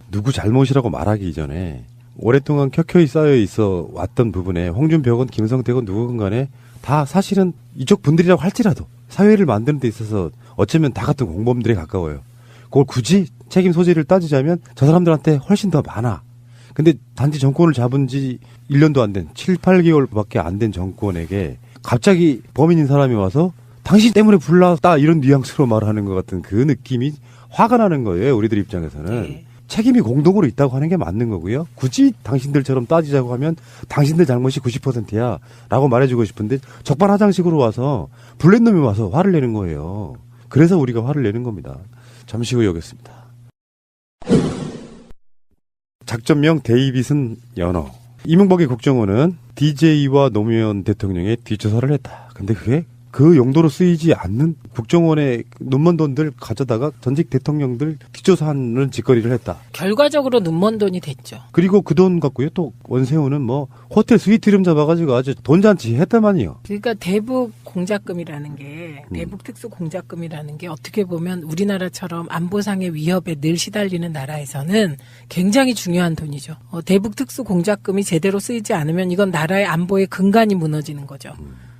누구 잘못이라고 말하기 이전에 오랫동안 켜켜이 쌓여 있어 왔던 부분에 홍준표건 김성태건 누구건 간에 다 사실은 이쪽 분들이라고 할지라도 사회를 만드는 데 있어서 어쩌면 다 같은 공범들에 가까워요. 그걸 굳이 책임 소재를 따지자면 저 사람들한테 훨씬 더 많아. 근데 단지 정권을 잡은 지 1년도 안 된 7, 8개월밖에 안 된 정권에게 갑자기 범인인 사람이 와서 당신 때문에 불났다 이런 뉘앙스로 말하는 것 같은 그 느낌이 화가 나는 거예요. 우리들 입장에서는. 네. 책임이 공동으로 있다고 하는 게 맞는 거고요. 굳이 당신들처럼 따지자고 하면 당신들 잘못이 90%야 라고 말해주고 싶은데 적반하장식으로 와서 불낸 놈이 와서 화를 내는 거예요. 그래서 우리가 화를 내는 겁니다. 잠시 후 오겠습니다. 작전명 데이빗은 연어. 이명박의 국정원은 DJ와 노무현 대통령의 뒷조사를 했다. 근데 그게 그 용도로 쓰이지 않는 국정원의 눈먼 돈들 가져다가 전직 대통령들 뒷조사하는 짓거리를 했다. 결과적으로 눈먼 돈이 됐죠. 그리고 그 돈 갖고요. 또 원세훈은 뭐 호텔 스위트룸 잡아가지고 아주 돈잔치 했다만요. 그러니까 대북 공작금이라는 게 대북 특수 공작금이라는 게 어떻게 보면 우리나라처럼 안보상의 위협에 늘 시달리는 나라에서는 굉장히 중요한 돈이죠. 대북 특수 공작금이 제대로 쓰이지 않으면 이건 나라의 안보의 근간이 무너지는 거죠.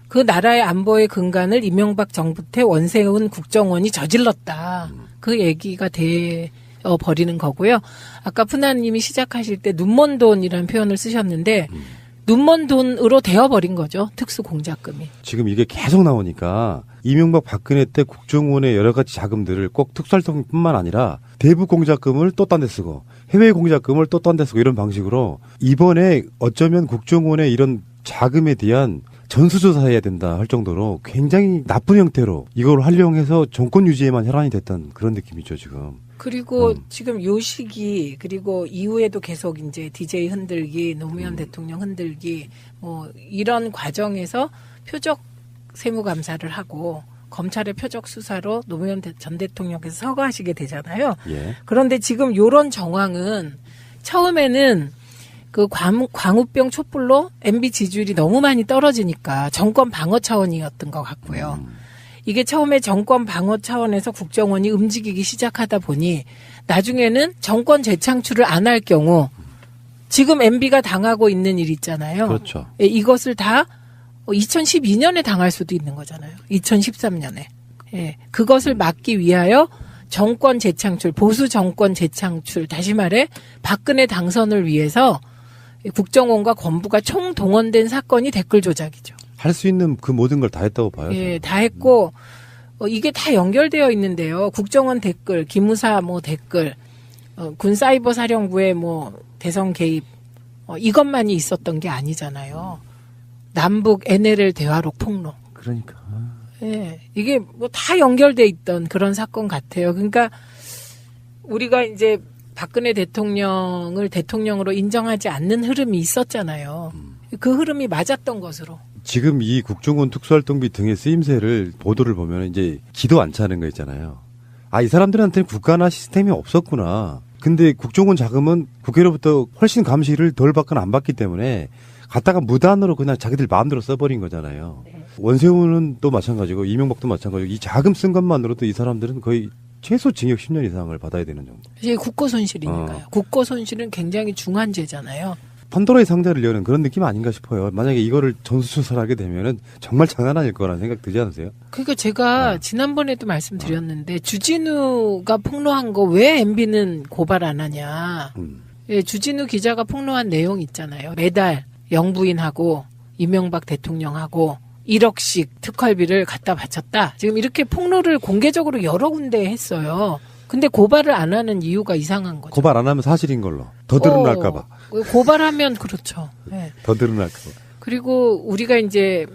그 나라의 안보의 근간을 이명박 정부 때 원세훈 국정원이 저질렀다. 그 얘기가 되어 버리는 거고요. 아까 푸나님이 시작하실 때 눈먼 돈이라는 표현을 쓰셨는데 눈먼 돈으로 되어버린 거죠. 특수공작금이. 지금 이게 계속 나오니까 이명박 박근혜 때 국정원의 여러 가지 자금들을 꼭 특수활동뿐만 아니라 대북 공작금을 또 딴 데 쓰고 해외 공작금을 또 딴 데 쓰고 이런 방식으로 이번에 어쩌면 국정원의 이런 자금에 대한 전수조사해야 된다 할 정도로 굉장히 나쁜 형태로 이걸 활용해서 정권 유지에만 혈안이 됐던 그런 느낌이죠, 지금. 그리고 지금 요 시기, 그리고 이후에도 계속 이제 DJ 흔들기, 노무현 대통령 흔들기, 뭐, 이런 과정에서 표적 세무감사를 하고, 검찰의 표적 수사로 노무현 전 대통령께서 서거하시게 되잖아요. 예. 그런데 지금 요런 정황은 처음에는 그 광우병 촛불로 MB 지지율이 너무 많이 떨어지니까 정권 방어 차원이었던 것 같고요. 이게 처음에 정권 방어 차원에서 국정원이 움직이기 시작하다 보니 나중에는 정권 재창출을 안 할 경우 지금 MB가 당하고 있는 일 있잖아요. 그렇죠. 이것을 다 2012년에 당할 수도 있는 거잖아요. 2013년에. 예. 그것을 막기 위하여 정권 재창출, 보수 정권 재창출, 다시 말해 박근혜 당선을 위해서 국정원과 권부가 총동원된 사건이 댓글 조작이죠. 할 수 있는 그 모든 걸 다 했다고 봐요. 예, 다 했고 이게 다 연결되어 있는데요. 국정원 댓글, 기무사 뭐 댓글, 군 사이버 사령부의 뭐 대선 개입 이것만이 있었던 게 아니잖아요. 남북 NLL 대화록 폭로. 그러니까. 예, 이게 뭐 다 연결돼 있던 그런 사건 같아요. 그러니까 우리가 이제 박근혜 대통령을 대통령으로 인정하지 않는 흐름이 있었잖아요. 그 흐름이 맞았던 것으로. 지금 이 국정원 특수활동비 등의 쓰임새를 보도를 보면 이제 기도 안 차는 거 있잖아요. 아, 이 사람들한테는 국가나 시스템이 없었구나. 근데 국정원 자금은 국회로부터 훨씬 감시를 덜 받거나 안 받기 때문에 갖다가 무단으로 그냥 자기들 마음대로 써버린 거잖아요. 네. 원세훈은 또 마찬가지고 이명박도 마찬가지고 이 자금 쓴 것만으로도 이 사람들은 거의 최소 징역 10년 이상을 받아야 되는 정도. 이게 국고 손실이니까요. 국고 손실은 굉장히 중한 죄잖아요. 판도라의 상자를 여는 그런 느낌 아닌가 싶어요. 만약에 이거를 전수조사를 하게 되면은 정말 장난 아닐 거라는 생각 들지 않으세요? 그러니까 제가 지난번에도 말씀드렸는데 주진우가 폭로한 거 왜 MB는 고발 안 하냐. 예, 주진우 기자가 폭로한 내용 있잖아요. 매달 영부인하고 이명박 대통령하고 1억씩 특활비를 갖다 바쳤다. 지금 이렇게 폭로를 공개적으로 여러 군데 했어요. 근데 고발을 안 하는 이유가 이상한 거죠. 고발 안 하면 사실인 걸로. 더 드러날까 봐. 고발하면 그렇죠. 네. 더 드러날까 봐. 그리고 우리가 이제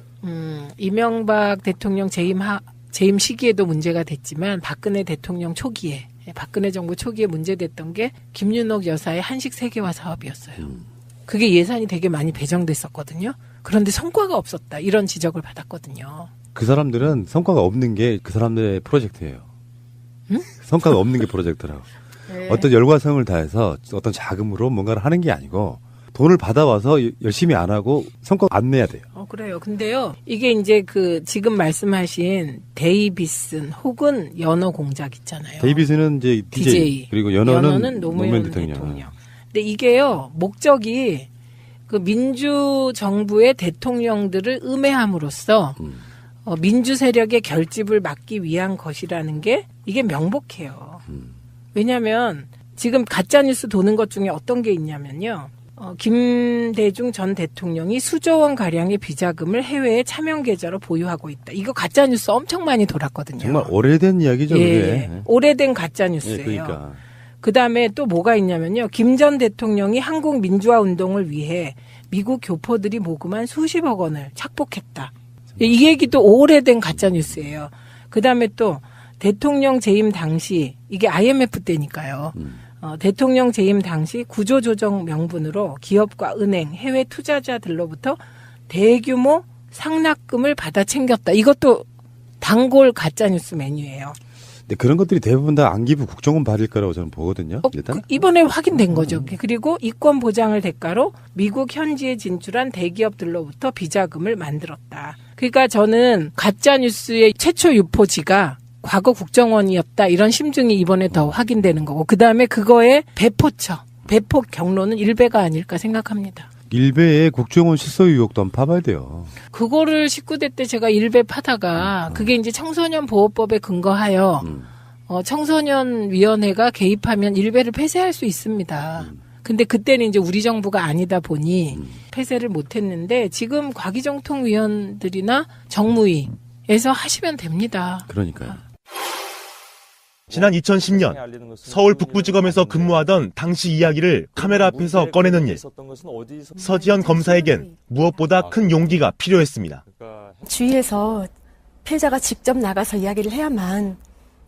이명박 대통령 재임 시기에도 문제가 됐지만 박근혜 대통령 초기에 박근혜 정부 초기에 문제됐던 게 김윤옥 여사의 한식 세계화 사업이었어요. 그게 예산이 되게 많이 배정됐었거든요. 그런데 성과가 없었다. 이런 지적을 받았거든요. 그 사람들은 성과가 없는 게 그 사람들의 프로젝트예요. 응? 성과가 없는 게 프로젝트라고. 네. 어떤 열과성을 다해서 어떤 자금으로 뭔가를 하는 게 아니고 돈을 받아와서 열심히 안 하고 성과 안 내야 돼요. 그래요. 근데요, 이게 이제 지금 말씀하신 데이비슨 혹은 연어 공작 있잖아요. 데이비슨은 이제 DJ. 그리고 연어는 노무현 대통령. 근데 이게요, 목적이 그 민주정부의 대통령들을 음해함으로써 민주 세력의 결집을 막기 위한 것이라는 게 이게 명백해요. 왜냐하면 지금 가짜뉴스 도는 것 중에 어떤 게 있냐면요. 김대중 전 대통령이 수조 원 가량의 비자금을 해외에 차명 계좌로 보유하고 있다. 이거 가짜뉴스 엄청 많이 돌았거든요. 정말 오래된 이야기죠. 예, 그게. 오래된 가짜뉴스예요. 예, 그러니까. 그다음에 또 뭐가 있냐면요. 김 전 대통령이 한국 민주화 운동을 위해 미국 교포들이 모금한 수십억 원을 착복했다. 이 얘기도 오래된 가짜뉴스예요. 그다음에 또 대통령 재임 당시 이게 IMF 때니까요. 대통령 재임 당시 구조조정 명분으로 기업과 은행, 해외 투자자들로부터 대규모 상납금을 받아 챙겼다. 이것도 단골 가짜뉴스 메뉴예요. 근데 그런 것들이 대부분 다 안기부 국정원 받을 거라고 저는 보거든요. 일단 이번에 확인된 거죠. 그리고 이권 보장을 대가로 미국 현지에 진출한 대기업들로부터 비자금을 만들었다. 그러니까 저는 가짜뉴스의 최초 유포지가 과거 국정원이었다. 이런 심증이 이번에 더 확인되는 거고. 그다음에 그거의 배포 경로는 일베가 아닐까 생각합니다. 일베의 국정원 실소 의혹도 한번 파봐야 돼요. 그거를 19대 때 제가 일베 파다가 그게 이제 청소년 보호법에 근거하여 청소년 위원회가 개입하면 일베를 폐쇄할 수 있습니다. 근데 그때는 이제 우리 정부가 아니다 보니 폐쇄를 못했는데 지금 과기정통 위원들이나 정무위에서 하시면 됩니다. 그러니까요. 지난 2010년 서울 북부지검에서 근무하던 당시 이야기를 카메라 앞에서 꺼내는 일. 서지현 검사에겐 무엇보다 큰 용기가 필요했습니다. 주위에서 피해자가 직접 나가서 이야기를 해야만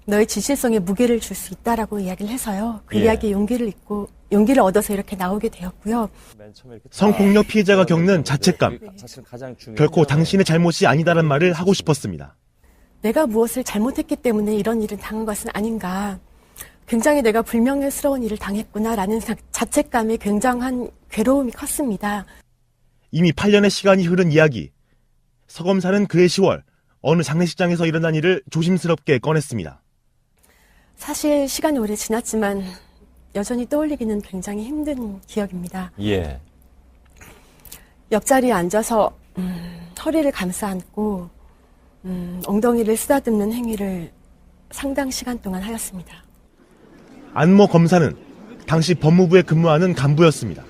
너의 진실성에 무게를 줄 수 있다라고 이야기를 해서요. 그 이야기에 용기를 얻어서 이렇게 나오게 되었고요. 성폭력 피해자가 겪는 자책감. 결코 당신의 잘못이 아니다란 말을 하고 싶었습니다. 내가 무엇을 잘못했기 때문에 이런 일을 당한 것은 아닌가. 굉장히 내가 불명예스러운 일을 당했구나라는 자책감에 굉장한 괴로움이 컸습니다. 이미 8년의 시간이 흐른 이야기. 서 검사는 그해 10월 어느 장례식장에서 일어난 일을 조심스럽게 꺼냈습니다. 사실 시간이 오래 지났지만 여전히 떠올리기는 굉장히 힘든 기억입니다. 예. 옆자리에 앉아서 허리를 감싸 안고 엉덩이를 쓰다듬는 행위를 상당 시간 동안 하였습니다. 안모 검사는 당시 법무부에 근무하는 간부였습니다.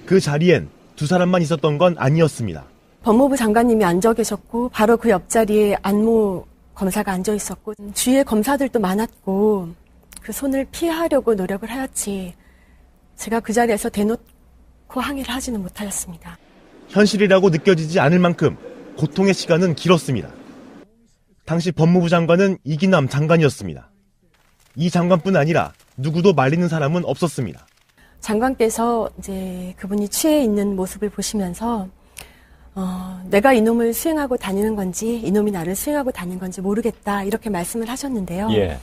그 자리엔 두 사람만 있었던 건 아니었습니다. 법무부 장관님이 앉아 계셨고 바로 그 옆자리에 안모 검사가 앉아 있었고 주위에 검사들도 많았고 그 손을 피하려고 노력을 하였지 제가 그 자리에서 대놓고 항의를 하지는 못하였습니다. 현실이라고 느껴지지 않을 만큼 고통의 시간은 길었습니다. 당시 법무부 장관은 이기남 장관이었습니다. 이 장관뿐 아니라 누구도 말리는 사람은 없었습니다. 장관께서 이제 그분이 취해 있는 모습을 보시면서 내가 이놈을 수행하고 다니는 건지 이놈이 나를 수행하고 다니는 건지 모르겠다 이렇게 말씀을 하셨는데요. 예.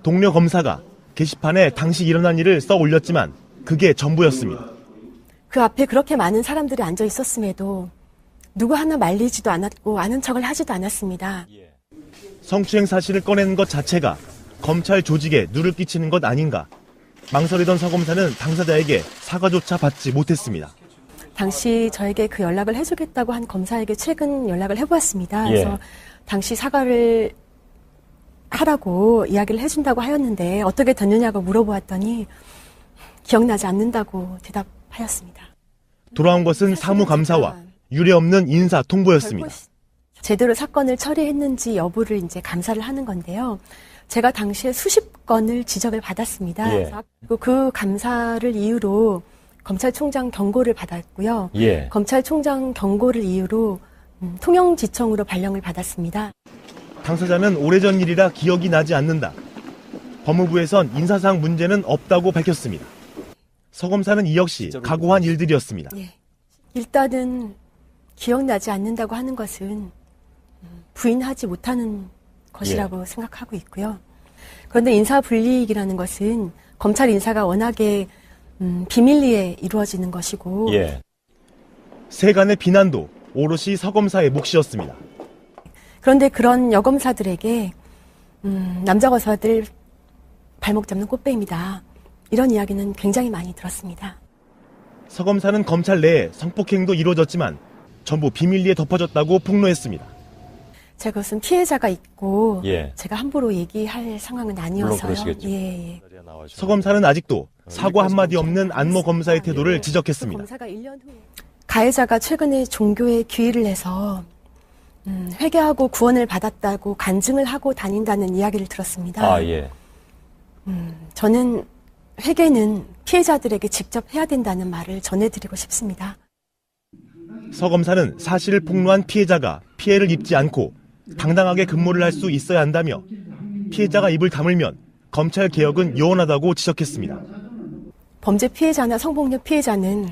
동료 검사가 게시판에 당시 일어난 일을 써 올렸지만 그게 전부였습니다. 그 앞에 그렇게 많은 사람들이 앉아 있었음에도 누구 하나 말리지도 않았고 아는 척을 하지도 않았습니다. 성추행 사실을 꺼내는 것 자체가 검찰 조직에 누를 끼치는 것 아닌가. 망설이던 서 검사는 당사자에게 사과조차 받지 못했습니다. 당시 저에게 그 연락을 해주겠다고 한 검사에게 최근 연락을 해보았습니다. 그래서 당시 사과를 하라고 이야기를 해준다고 하였는데 어떻게 됐느냐고 물어보았더니 기억나지 않는다고 대답하였습니다. 돌아온 것은 사무감사와 유례없는 인사 통보였습니다. 제대로 사건을 처리했는지 여부를 이제 감사를 하는 건데요. 제가 당시에 수십 건을 지적을 받았습니다. 그리고 그 감사를 이유로 검찰총장 경고를 받았고요. 검찰총장 경고를 이유로 통영지청으로 발령을 받았습니다. 당사자는 오래전 일이라 기억이 나지 않는다. 법무부에선 인사상 문제는 없다고 밝혔습니다. 서 검사는 이 역시 각오한 일들이었습니다. 일단은 기억나지 않는다고 하는 것은 부인하지 못하는 것이라고 생각하고 있고요. 그런데 인사불이익이라는 것은 검찰 인사가 워낙에 비밀리에 이루어지는 것이고 세간의 비난도 오롯이 서 검사의 몫이었습니다. 그런데 그런 여검사들에게 남자 검사들 발목 잡는 꽃뱀이다. 이런 이야기는 굉장히 많이 들었습니다. 서 검사는 검찰 내에 성폭행도 이루어졌지만 전부 비밀리에 덮어졌다고 폭로했습니다. 제가 그것은 피해자가 있고 제가 함부로 얘기할 상황은 아니어서요. 서 검사는 아직도 사과 한마디 없는 안모 검사의 태도를 지적했습니다. 검사가 1년 후에 가해자가 최근에 종교에 귀의를 해서 회개하고 구원을 받았다고 간증을 하고 다닌다는 이야기를 들었습니다. 저는 회개는 피해자들에게 직접 해야 된다는 말을 전해드리고 싶습니다. 서 검사는 사실을 폭로한 피해자가 피해를 입지 않고 당당하게 근무를 할 수 있어야 한다며 피해자가 입을 다물면 검찰 개혁은 요원하다고 지적했습니다. 범죄 피해자나 성폭력 피해자는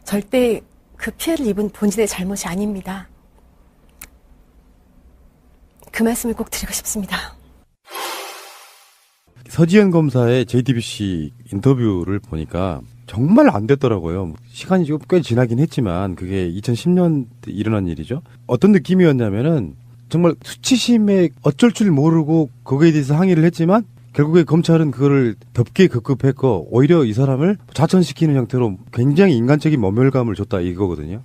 절대 그 피해를 입은 본인의 잘못이 아닙니다. 그 말씀을 꼭 드리고 싶습니다. 서지현 검사의 JTBC 인터뷰를 보니까 정말 안 됐더라고요. 시간이 지금 꽤 지나긴 했지만 그게 2010년 일어난 일이죠. 어떤 느낌이었냐면은 정말 수치심에 어쩔 줄 모르고 거기에 대해서 항의를 했지만 결국에 검찰은 그거를 덮게 급급했고 오히려 이 사람을 좌천시키는 형태로 굉장히 인간적인 모멸감을 줬다 이거거든요.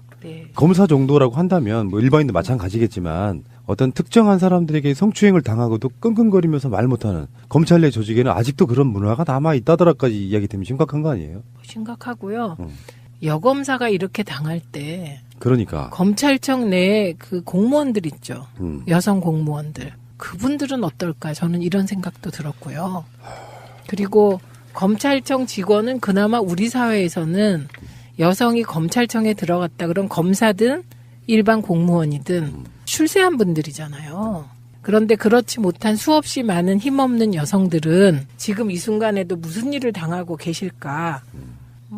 검사 정도라고 한다면 뭐 일반인도 마찬가지겠지만 어떤 특정한 사람들에게 성추행을 당하고도 끙끙거리면서 말 못하는 검찰 내 조직에는 아직도 그런 문화가 남아있다더라까지 이야기 되면 심각한 거 아니에요? 심각하고요. 여검사가 이렇게 당할 때 그러니까 검찰청 내에 그 공무원들 있죠. 여성 공무원들. 그분들은 어떨까? 저는 이런 생각도 들었고요. 그리고 검찰청 직원은 그나마 우리 사회에서는 여성이 검찰청에 들어갔다 그런 검사든 일반 공무원이든 출세한 분들이잖아요. 그런데 그렇지 못한 수없이 많은 힘없는 여성들은 지금 이 순간에도 무슨 일을 당하고 계실까?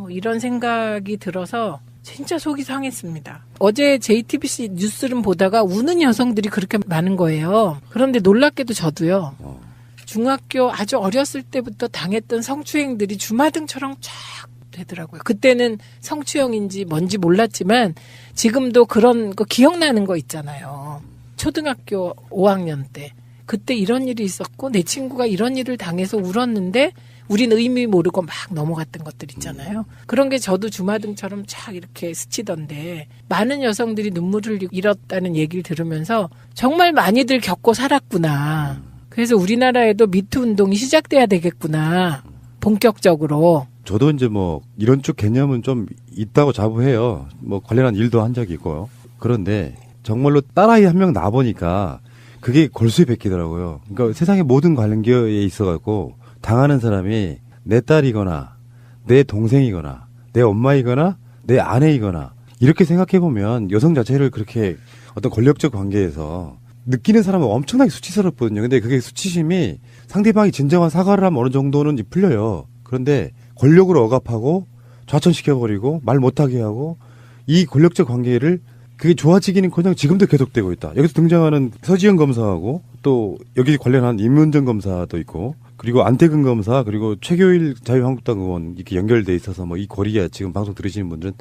이런 생각이 들어서 진짜 속이 상했습니다. 어제 JTBC 뉴스를 보다가 우는 여성들이 그렇게 많은 거예요. 그런데 놀랍게도 저도요. 중학교 아주 어렸을 때부터 당했던 성추행들이 주마등처럼 쫙 되더라고요. 그때는 성추행인지 뭔지 몰랐지만 지금도 그런 거 기억나는 거 있잖아요. 초등학교 5학년 때. 그때 이런 일이 있었고 내 친구가 이런 일을 당해서 울었는데 우린 의미 모르고 막 넘어갔던 것들 있잖아요. 그런 게 저도 주마등처럼 쫙 이렇게 스치던데 많은 여성들이 눈물을 잃었다는 얘기를 들으면서 정말 많이들 겪고 살았구나. 그래서 우리나라에도 미투 운동이 시작돼야 되겠구나. 본격적으로. 저도 이제 뭐 이런 쪽 개념은 좀 있다고 자부해요. 뭐 관련한 일도 한 적이 있고요. 그런데 정말로 딸아이 한 명 낳아보니까 그게 골수에 베끼더라고요. 그러니까 세상의 모든 관계에 있어갖고 당하는 사람이 내 딸이거나 내 동생이거나 내 엄마이거나 내 아내이거나 이렇게 생각해보면 여성 자체를 그렇게 어떤 권력적 관계에서 느끼는 사람은 엄청나게 수치스럽거든요. 근데 그게 수치심이 상대방이 진정한 사과를 하면 어느 정도는 풀려요. 그런데 권력을 억압하고 좌천시켜버리고 말 못하게 하고 이 권력적 관계를 그게 좋아지기는커녕 지금도 계속되고 있다. 여기서 등장하는 서지현 검사하고 또 여기 관련한 임문정 검사도 있고 그리고 안태근 검사 그리고 최교일 자유한국당 의원 이렇게 연결돼 있어서 뭐 이 고리에 지금 방송 들으시는 분들은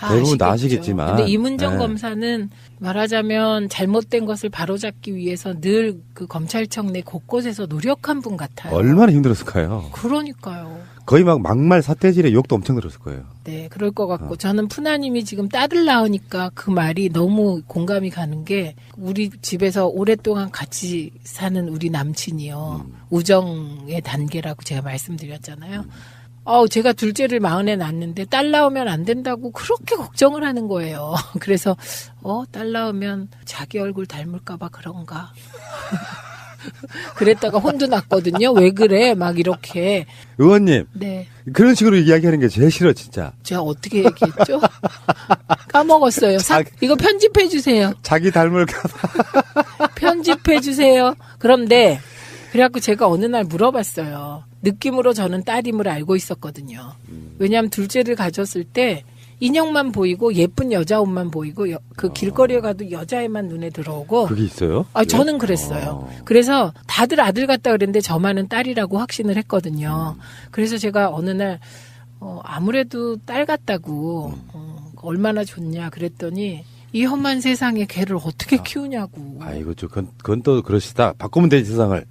대부분 다 아시겠지만. 근데 임문정 검사는 말하자면 잘못된 것을 바로잡기 위해서 늘 그 검찰청 내 곳곳에서 노력한 분 같아요. 얼마나 힘들었을까요? 그러니까요. 거의 막 막말 삿대질에 욕도 엄청 들었을 거예요. 네, 그럴 것 같고 저는 푸나님이 지금 딸을 낳으니까 그 말이 너무 공감이 가는 게 우리 집에서 오랫동안 같이 사는 우리 남친이요. 우정의 단계라고 제가 말씀드렸잖아요. 제가 둘째를 40에 낳았는데 딸 낳으면 안 된다고 그렇게 걱정을 하는 거예요. 그래서 딸 낳으면 자기 얼굴 닮을까 봐 그런가. 그랬다가 혼도 났거든요. 왜 그래? 막 이렇게. 의원님. 네. 그런 식으로 이야기하는 게 제일 싫어, 진짜. 제가 어떻게 얘기했죠? 까먹었어요. 이거 편집해 주세요. 자기 닮을까봐. 편집해 주세요. 그런데 그래갖고 제가 어느 날 물어봤어요. 느낌으로 저는 딸임을 알고 있었거든요. 왜냐하면 둘째를 가졌을 때 인형만 보이고 예쁜 여자 옷만 보이고 그 길거리에 가도 여자애만 눈에 들어오고. 그게 있어요? 저는 그랬어요. 그래서 다들 아들 같다 그랬는데 저만은 딸이라고 확신을 했거든요. 그래서 제가 어느 날 아무래도 딸 같다고 얼마나 좋냐 그랬더니 이 험한 세상에 걔를 어떻게 키우냐고. 아이고, 그건 또 그러시다. 바꾸면 되지, 세상을.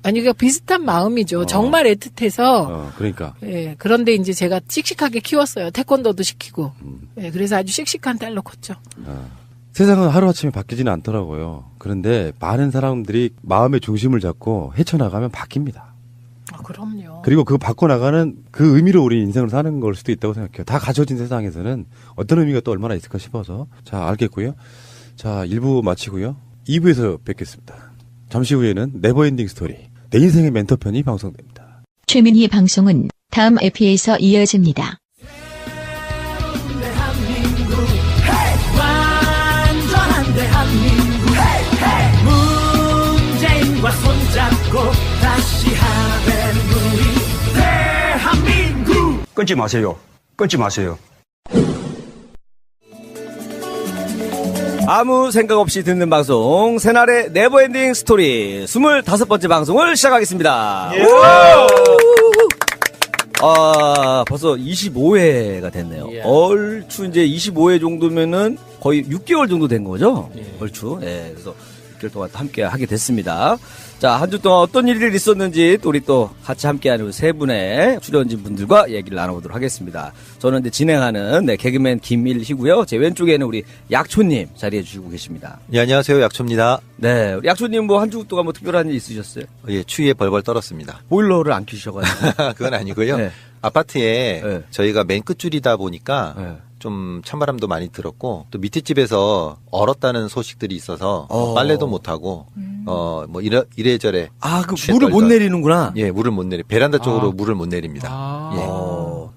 아니, 그러니까 비슷한 마음이죠. 정말 애틋해서. 그러니까. 예, 그런데 이제 제가 씩씩하게 키웠어요. 태권도도 시키고. 예, 그래서 아주 씩씩한 딸로 컸죠. 세상은 하루아침에 바뀌지는 않더라고요. 그런데 많은 사람들이 마음의 중심을 잡고 헤쳐나가면 바뀝니다. 그럼요. 그리고 그 바꿔나가는 그 의미로 우리 인생을 사는 걸 수도 있다고 생각해요. 다 갖춰진 세상에서는 어떤 의미가 또 얼마나 있을까 싶어서. 자, 알겠고요. 자, 1부 마치고요. 2부에서 뵙겠습니다. 잠시 후에는 네버엔딩 스토리. 내 인생의 멘토편이 방송됩니다. 최민희 방송은 다음 에피에서 이어집니다. 완전한 대한민국 문재인과 손잡고 다시 하는 우리 대한민국. 끊지 마세요. 끊지 마세요. 아무 생각 없이 듣는 방송 새날의 네버엔딩 스토리 25번째 방송을 시작하겠습니다. 예. 벌써 25회가 됐네요. 얼추 이제 25회 정도면은 거의 6개월 정도 된 거죠? 얼추. 예, 그래서 6개월 동안 함께 하게 됐습니다. 자, 한 주 동안 어떤 일이 있었는지 우리 또 같이 함께하는 세 분의 출연진 분들과 얘기를 나눠보도록 하겠습니다. 저는 이제 진행하는 개그맨 김일희고요. 제 왼쪽에는 우리 약초님 자리해 주시고 계십니다. 예, 안녕하세요. 약초입니다. 네, 우리 약초님 뭐 한 주 동안 뭐 특별한 일 있으셨어요? 예, 추위에 벌벌 떨었습니다. 보일러를 안 켜셔가지고. 그건 아니고요. 네. 아파트에 네. 저희가 맨 끝줄이다 보니까 좀 찬바람도 많이 들었고 또 밑에 집에서 얼었다는 소식들이 있어서 빨래도 못 하고 뭐 이래저래 그 물을 못 내리는구나. 예, 물을 못 내리. 베란다 쪽으로 물을 못 내립니다. 예.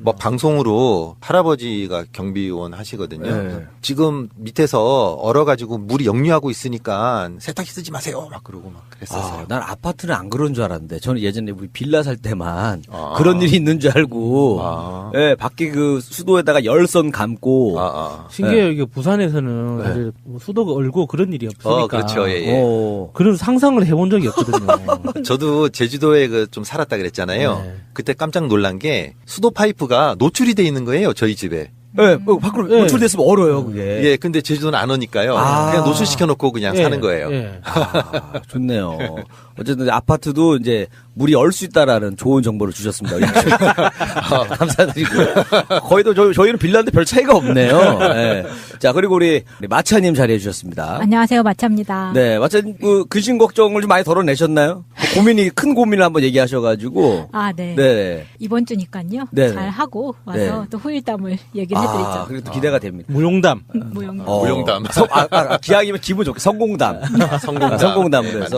뭐 방송으로 할아버지가 경비원 하시거든요. 네. 지금 밑에서 얼어가지고 물이 역류하고 있으니까 세탁기 쓰지 마세요. 막 그러고 막 그랬었어요. 난 아파트는 안 그런 줄 알았는데 저는 예전에 우리 빌라 살 때만 그런 일이 있는 줄 알고 예, 밖에 그 수도에다가 열선 감고 신기해요. 예. 이게 부산에서는 사실 수도가 얼고 그런 일이 없으니까. 그렇죠. 예, 예. 그런 상상을 해본 적이 없거든요. 저도 제주도에 좀 살았다 그랬잖아요. 네. 그때 깜짝 놀란 게 수도 파이프가 노출이 돼 있는 거예요. 저희 집에. 네, 밖으로 노출됐으면 얼어요, 그게. 예, 근데 제주도는 안 오니까요. 그냥 노출시켜놓고 그냥 사는 거예요. 좋네요. 어쨌든 아파트도 이제 물이 얼 수 있다라는 좋은 정보를 주셨습니다. 감사드리고요. 거의도 저희는 빌라인데 별 차이가 없네요. 네. 자, 그리고 우리 마차님 자리해 주셨습니다. 안녕하세요, 마차입니다. 네, 마차님 근심 걱정을 좀 많이 덜어내셨나요? 큰 고민을 한번 얘기하셔가지고. 네. 네. 이번 주니까요. 네. 잘 하고 와서 또 후일담을 얘기를 해드리죠. 그래도 기대가 됩니다. 무용담. 무용담. 기왕이면 기분 좋게 성공담. 성공담으로 해서.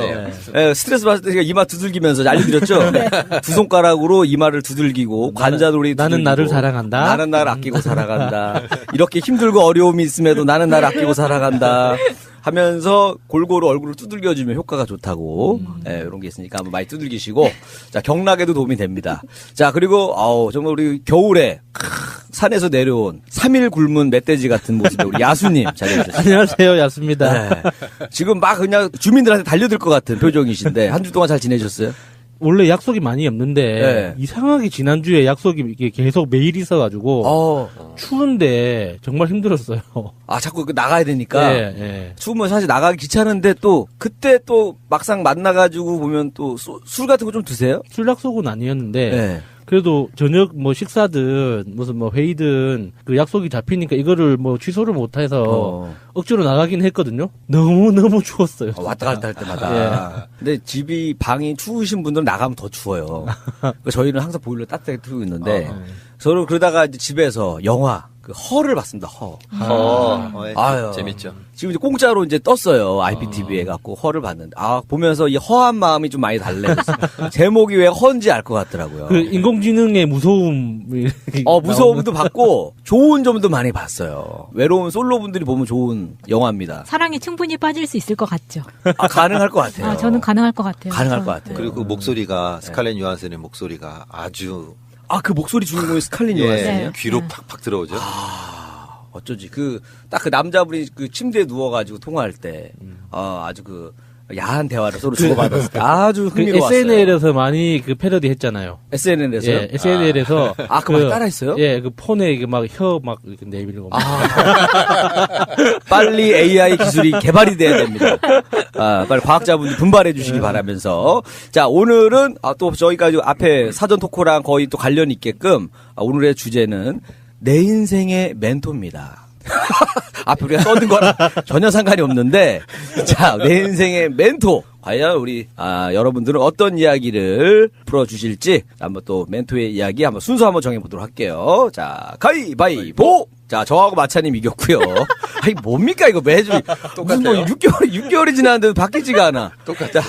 네, 스트레스 받을 때 제가 이마 두들기면서 알려드렸죠? 네. 두 손가락으로 이마를 두들기고 관자놀이 나는 나를 사랑한다. 나는 나를 아끼고 살아간다. 이렇게 힘들고 어려움이 있음에도 나는 나를 아끼고 살아간다. 하면서 골고루 얼굴을 두들겨주면 효과가 좋다고. 이런 게 있으니까 한번 많이 두들기시고. 자, 경락에도 도움이 됩니다. 자, 그리고, 정말 우리 겨울에, 산에서 내려온 3일 굶은 멧돼지 같은 모습의 우리 야수님 자리해주셨습니다. 안녕하세요, 야수입니다. 네. 지금 막 그냥 주민들한테 달려들 것 같은 표정이신데, 한 주 동안 잘 지내셨어요? 원래 약속이 많이 없는데 이상하게 지난주에 약속이 이게 계속 매일 있어가지고 추운데 정말 힘들었어요. 자꾸 나가야 되니까. 추우면 사실 나가기 귀찮은데 또 그때 또 막상 만나가지고 보면 또 술 같은 거 좀 드세요? 술 약속은 아니었는데 그래도 저녁 뭐 식사든 무슨 뭐 회의든 그 약속이 잡히니까 이거를 뭐 취소를 못해서 억지로 나가긴 했거든요. 너무 추웠어요. 왔다 갔다 할 때마다. 근데 집이 방이 추우신 분들은 나가면 더 추워요. 저희는 항상 보일러 따뜻하게 틀고 있는데 저는 그러다가 이제 집에서 영화 그 허를 봤습니다. 허. 아유, 재밌죠. 지금 이제 공짜로 이제 떴어요. IPTV에 갖고 허를 봤는데 보면서 이 허한 마음이 좀 많이 달래요. 제목이 왜 허인지 알 것 같더라고요. 그 인공지능의 무서움. 무서움도 봤고 좋은 점도 많이 봤어요. 외로운 솔로분들이 보면 좋은 영화입니다. 사랑에 충분히 빠질 수 있을 것 같죠. 가능할 것 같아요. 저는 가능할 것 같아요. 가능할 것 같아요. 그리고 그 목소리가 스칼렛 요한슨의 목소리가 아주 그 목소리 주인공이 스칼렛 요한슨이에요? 귀로 팍팍 들어오죠. 어쩌지 딱 그 남자분이 그 침대에 누워가지고 통화할 때 아주 그 야한 대화를 서로 주고받았을 때 아주 흥미로웠어요. SNL에서 많이 그 패러디 했잖아요. SNL에서요? 예, SNL에서 그거 많이 따라했어요? 예, 그 폰에 막 혀 막 이렇게 내밀고. 빨리 AI 기술이 개발이 돼야 됩니다. 빨리 과학자분들 분발해 주시기 바라면서. 자, 오늘은 또 저희가 앞에 사전 토크랑 거의 또 관련 있게끔 오늘의 주제는 내 인생의 멘토입니다. 앞에 우리가 써둔 거랑 전혀 상관이 없는데, 자, 내 인생의 멘토. 과연 우리, 여러분들은 어떤 이야기를 풀어주실지, 한번 또 멘토의 이야기 한번 순서 한번 정해보도록 할게요. 자, 가위바위보! 자, 저하고 마차님 이겼고요. 아니, 뭡니까, 이거 매주. 무슨 뭐 6개월이 지났는데도 바뀌지가 않아. 똑같아.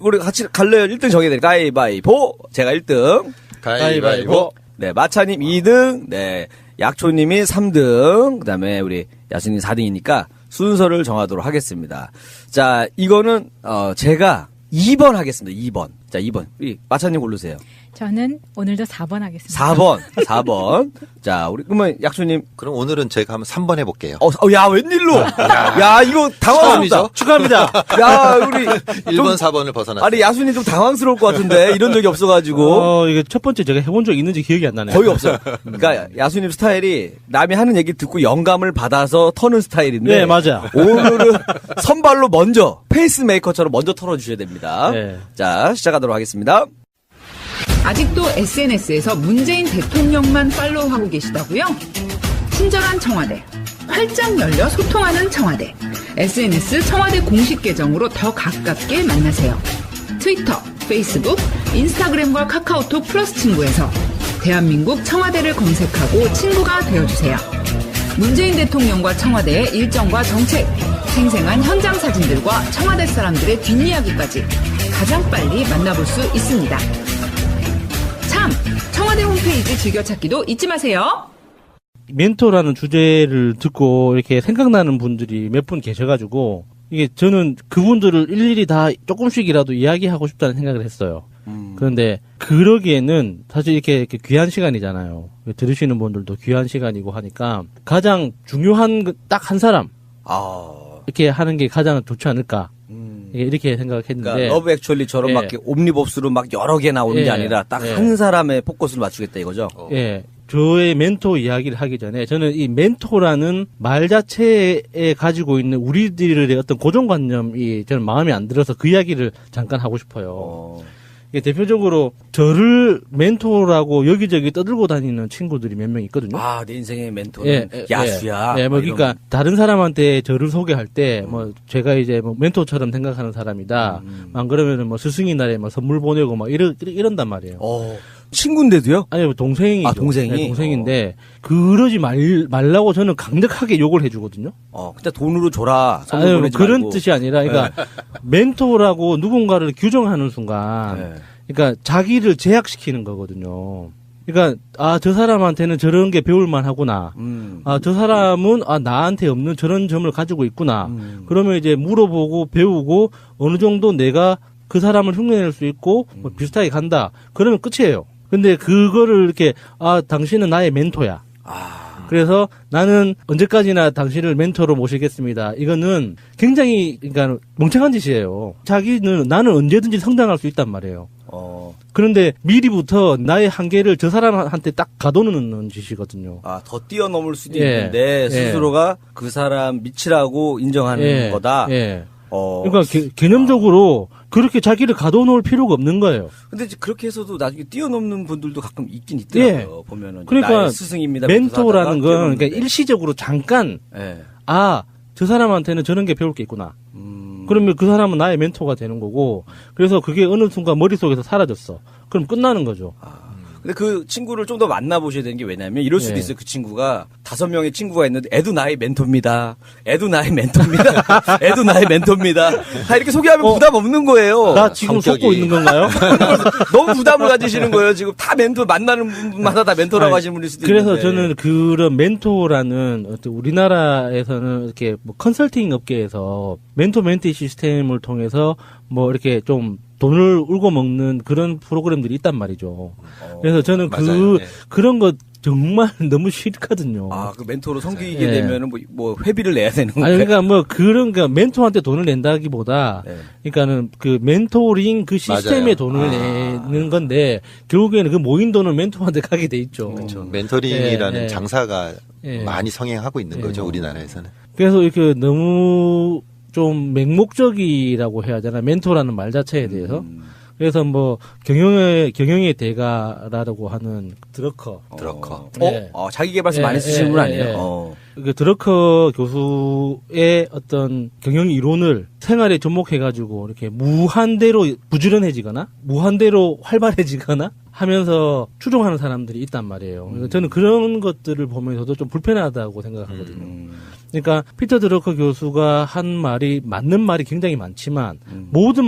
우리 같이 갈래요? 1등 정해야 돼. 가위바위보! 제가 1등. 가위바위보. 네, 마차님 2등. 네. 약초님이 3등, 그 다음에 우리 야수님 4등이니까 순서를 정하도록 하겠습니다. 자, 이거는, 제가 2번 하겠습니다. 2번. 자, 2번. 우리 마차님 고르세요. 저는 오늘도 4번 하겠습니다. 4번. 자, 우리, 그러면 약초님. 그럼 오늘은 제가 한번 3번 해볼게요. 야, 웬일로? 야, 이거 당황스럽다. 축하합니다. 야, 우리. 1번, 4번을 벗어났어요. 아니, 야수님 좀 당황스러울 것 같은데, 이런 적이 없어가지고. 이게 첫 번째 제가 해본 적 있는지 기억이 안 나네요. 거의 없어요. 그러니까, 야수님 스타일이 남이 하는 얘기 듣고 영감을 받아서 터는 스타일인데. 네, 맞아요. 오늘은 선발로 먼저, 페이스메이커처럼 먼저 털어주셔야 됩니다. 네. 자, 시작하도록 하겠습니다. 아직도 SNS에서 문재인 대통령만 팔로우하고 계시다고요? 친절한 청와대, 활짝 열려 소통하는 청와대, SNS 청와대 공식 계정으로 더 가깝게 만나세요. 트위터, 페이스북, 인스타그램과 카카오톡 플러스 친구에서 대한민국 청와대를 검색하고 친구가 되어주세요. 문재인 대통령과 청와대의 일정과 정책, 생생한 현장 사진들과 청와대 사람들의 뒷이야기까지 가장 빨리 만나볼 수 있습니다. 청와대 홈페이지 즐겨찾기도 잊지 마세요. 멘토라는 주제를 듣고 이렇게 생각나는 분들이 몇 분 계셔가지고 이게 저는 그분들을 일일이 다 조금씩이라도 이야기하고 싶다는 생각을 했어요. 그런데 그러기에는 사실 이렇게 귀한 시간이잖아요. 들으시는 분들도 귀한 시간이고 하니까 가장 중요한 딱 한 사람 이렇게 하는 게 가장 좋지 않을까. 이렇게 생각했는데. 그러니까 러브 액츄얼리처럼 막 옴니버스로 막 여러 개 나오는 게 아니라 딱 한 사람의 포커스를 맞추겠다 이거죠. 예. 저의 멘토 이야기를 하기 전에 저는 이 멘토라는 말 자체에 가지고 있는 우리들의 어떤 고정관념이 저는 마음에 안 들어서 그 이야기를 잠깐 하고 싶어요. 대표적으로 저를 멘토라고 여기저기 떠들고 다니는 친구들이 몇 명 있거든요. 내 인생의 멘토는 야수야. 그러니까 다른 사람한테 저를 소개할 때 제가 이제 멘토처럼 생각하는 사람이다. 안 그러면은 스승의 날에 선물 보내고 이런단 말이에요. 친구인데도요? 아니, 동생이죠. 동생이? 네, 동생인데, 그러지 말라고 저는 강력하게 욕을 해주거든요. 근데 돈으로 줘라. 선물 보내지 그런 말고. 뜻이 아니라, 그러니까, 멘토라고 누군가를 규정하는 순간, 그러니까 자기를 제약시키는 거거든요. 그러니까, 저 사람한테는 저런 게 배울만 하구나. 저 사람은, 나한테 없는 저런 점을 가지고 있구나. 그러면 이제 물어보고 배우고, 어느 정도 내가 그 사람을 흉내낼 수 있고, 비슷하게 간다. 그러면 끝이에요. 근데 그거를 이렇게 당신은 나의 멘토야. 그래서 나는 언제까지나 당신을 멘토로 모시겠습니다. 이거는 굉장히 그러니까 멍청한 짓이에요. 나는 언제든지 성장할 수 있단 말이에요. 그런데 미리부터 나의 한계를 저 사람한테 딱 가둬놓는 짓이거든요. 더 뛰어넘을 수도 있는데 스스로가 그 사람 밑이라고 인정하는 거다. 그러니까 개념적으로 그렇게 자기를 가둬놓을 필요가 없는 거예요. 근데 이제 그렇게 해서도 나중에 뛰어넘는 분들도 가끔 있긴 있더라고요. 예. 보면은 그러니까 나의 스승입니다. 멘토라는 건 그러니까 일시적으로 잠깐 저 사람한테는 저런 게 배울 게 있구나. 그러면 그 사람은 나의 멘토가 되는 거고, 그래서 그게 어느 순간 머릿속에서 사라졌어. 그럼 끝나는 거죠. 근데 그 친구를 좀 더 만나보셔야 되는 게 왜냐면 이럴 수도 있어요. 그 친구가 5명의 친구가 있는데 애도 나의 멘토입니다. 애도 나의 멘토입니다. 애도 나의 멘토입니다. 다 이렇게 소개하면 부담 없는 거예요. 나 지금 속고 있는 건가요? 너무 부담을 가지시는 거예요. 지금 다 멘토 만나는 분마다 다 멘토라고 하시는 분일 수도 그래서 있는데. 저는 그런 멘토라는 어떤 우리나라에서는 이렇게 뭐 컨설팅 업계에서 멘토 멘티 시스템을 통해서 뭐 이렇게 좀 돈을 울고 먹는 그런 프로그램들이 있단 말이죠. 그래서 저는 맞아요. 그런 거 정말 너무 싫거든요. 그 멘토로 섬기게 되면은 뭐 회비를 내야 되는 거예요. 아니, 그러니까 뭐 그러니까 멘토한테 돈을 낸다기보다, 그러니까는 그 멘토링 그 시스템에 돈을 내는 건데, 결국에는 그 모인 돈은 멘토한테 가게 돼 있죠. 그렇죠. 멘토링이라는 장사가 많이 성행하고 있는 거죠, 우리나라에서는. 그래서 이렇게 너무 좀 맹목적이라고 해야 되나, 멘토라는 말 자체에 대해서. 그래서 뭐 경영의 대가라고 하는 드러커. 자기 개발서 많이 쓰시는 분 아니에요? 그 드러커 교수의 어떤 경영 이론을 생활에 접목해가지고 이렇게 무한대로 부지런해지거나 무한대로 활발해지거나 하면서 추종하는 사람들이 있단 말이에요. 그래서 저는 그런 것들을 보면서도 좀 불편하다고 생각하거든요. 그러니까 피터 드러커 교수가 한 말이 맞는 말이 굉장히 많지만 모든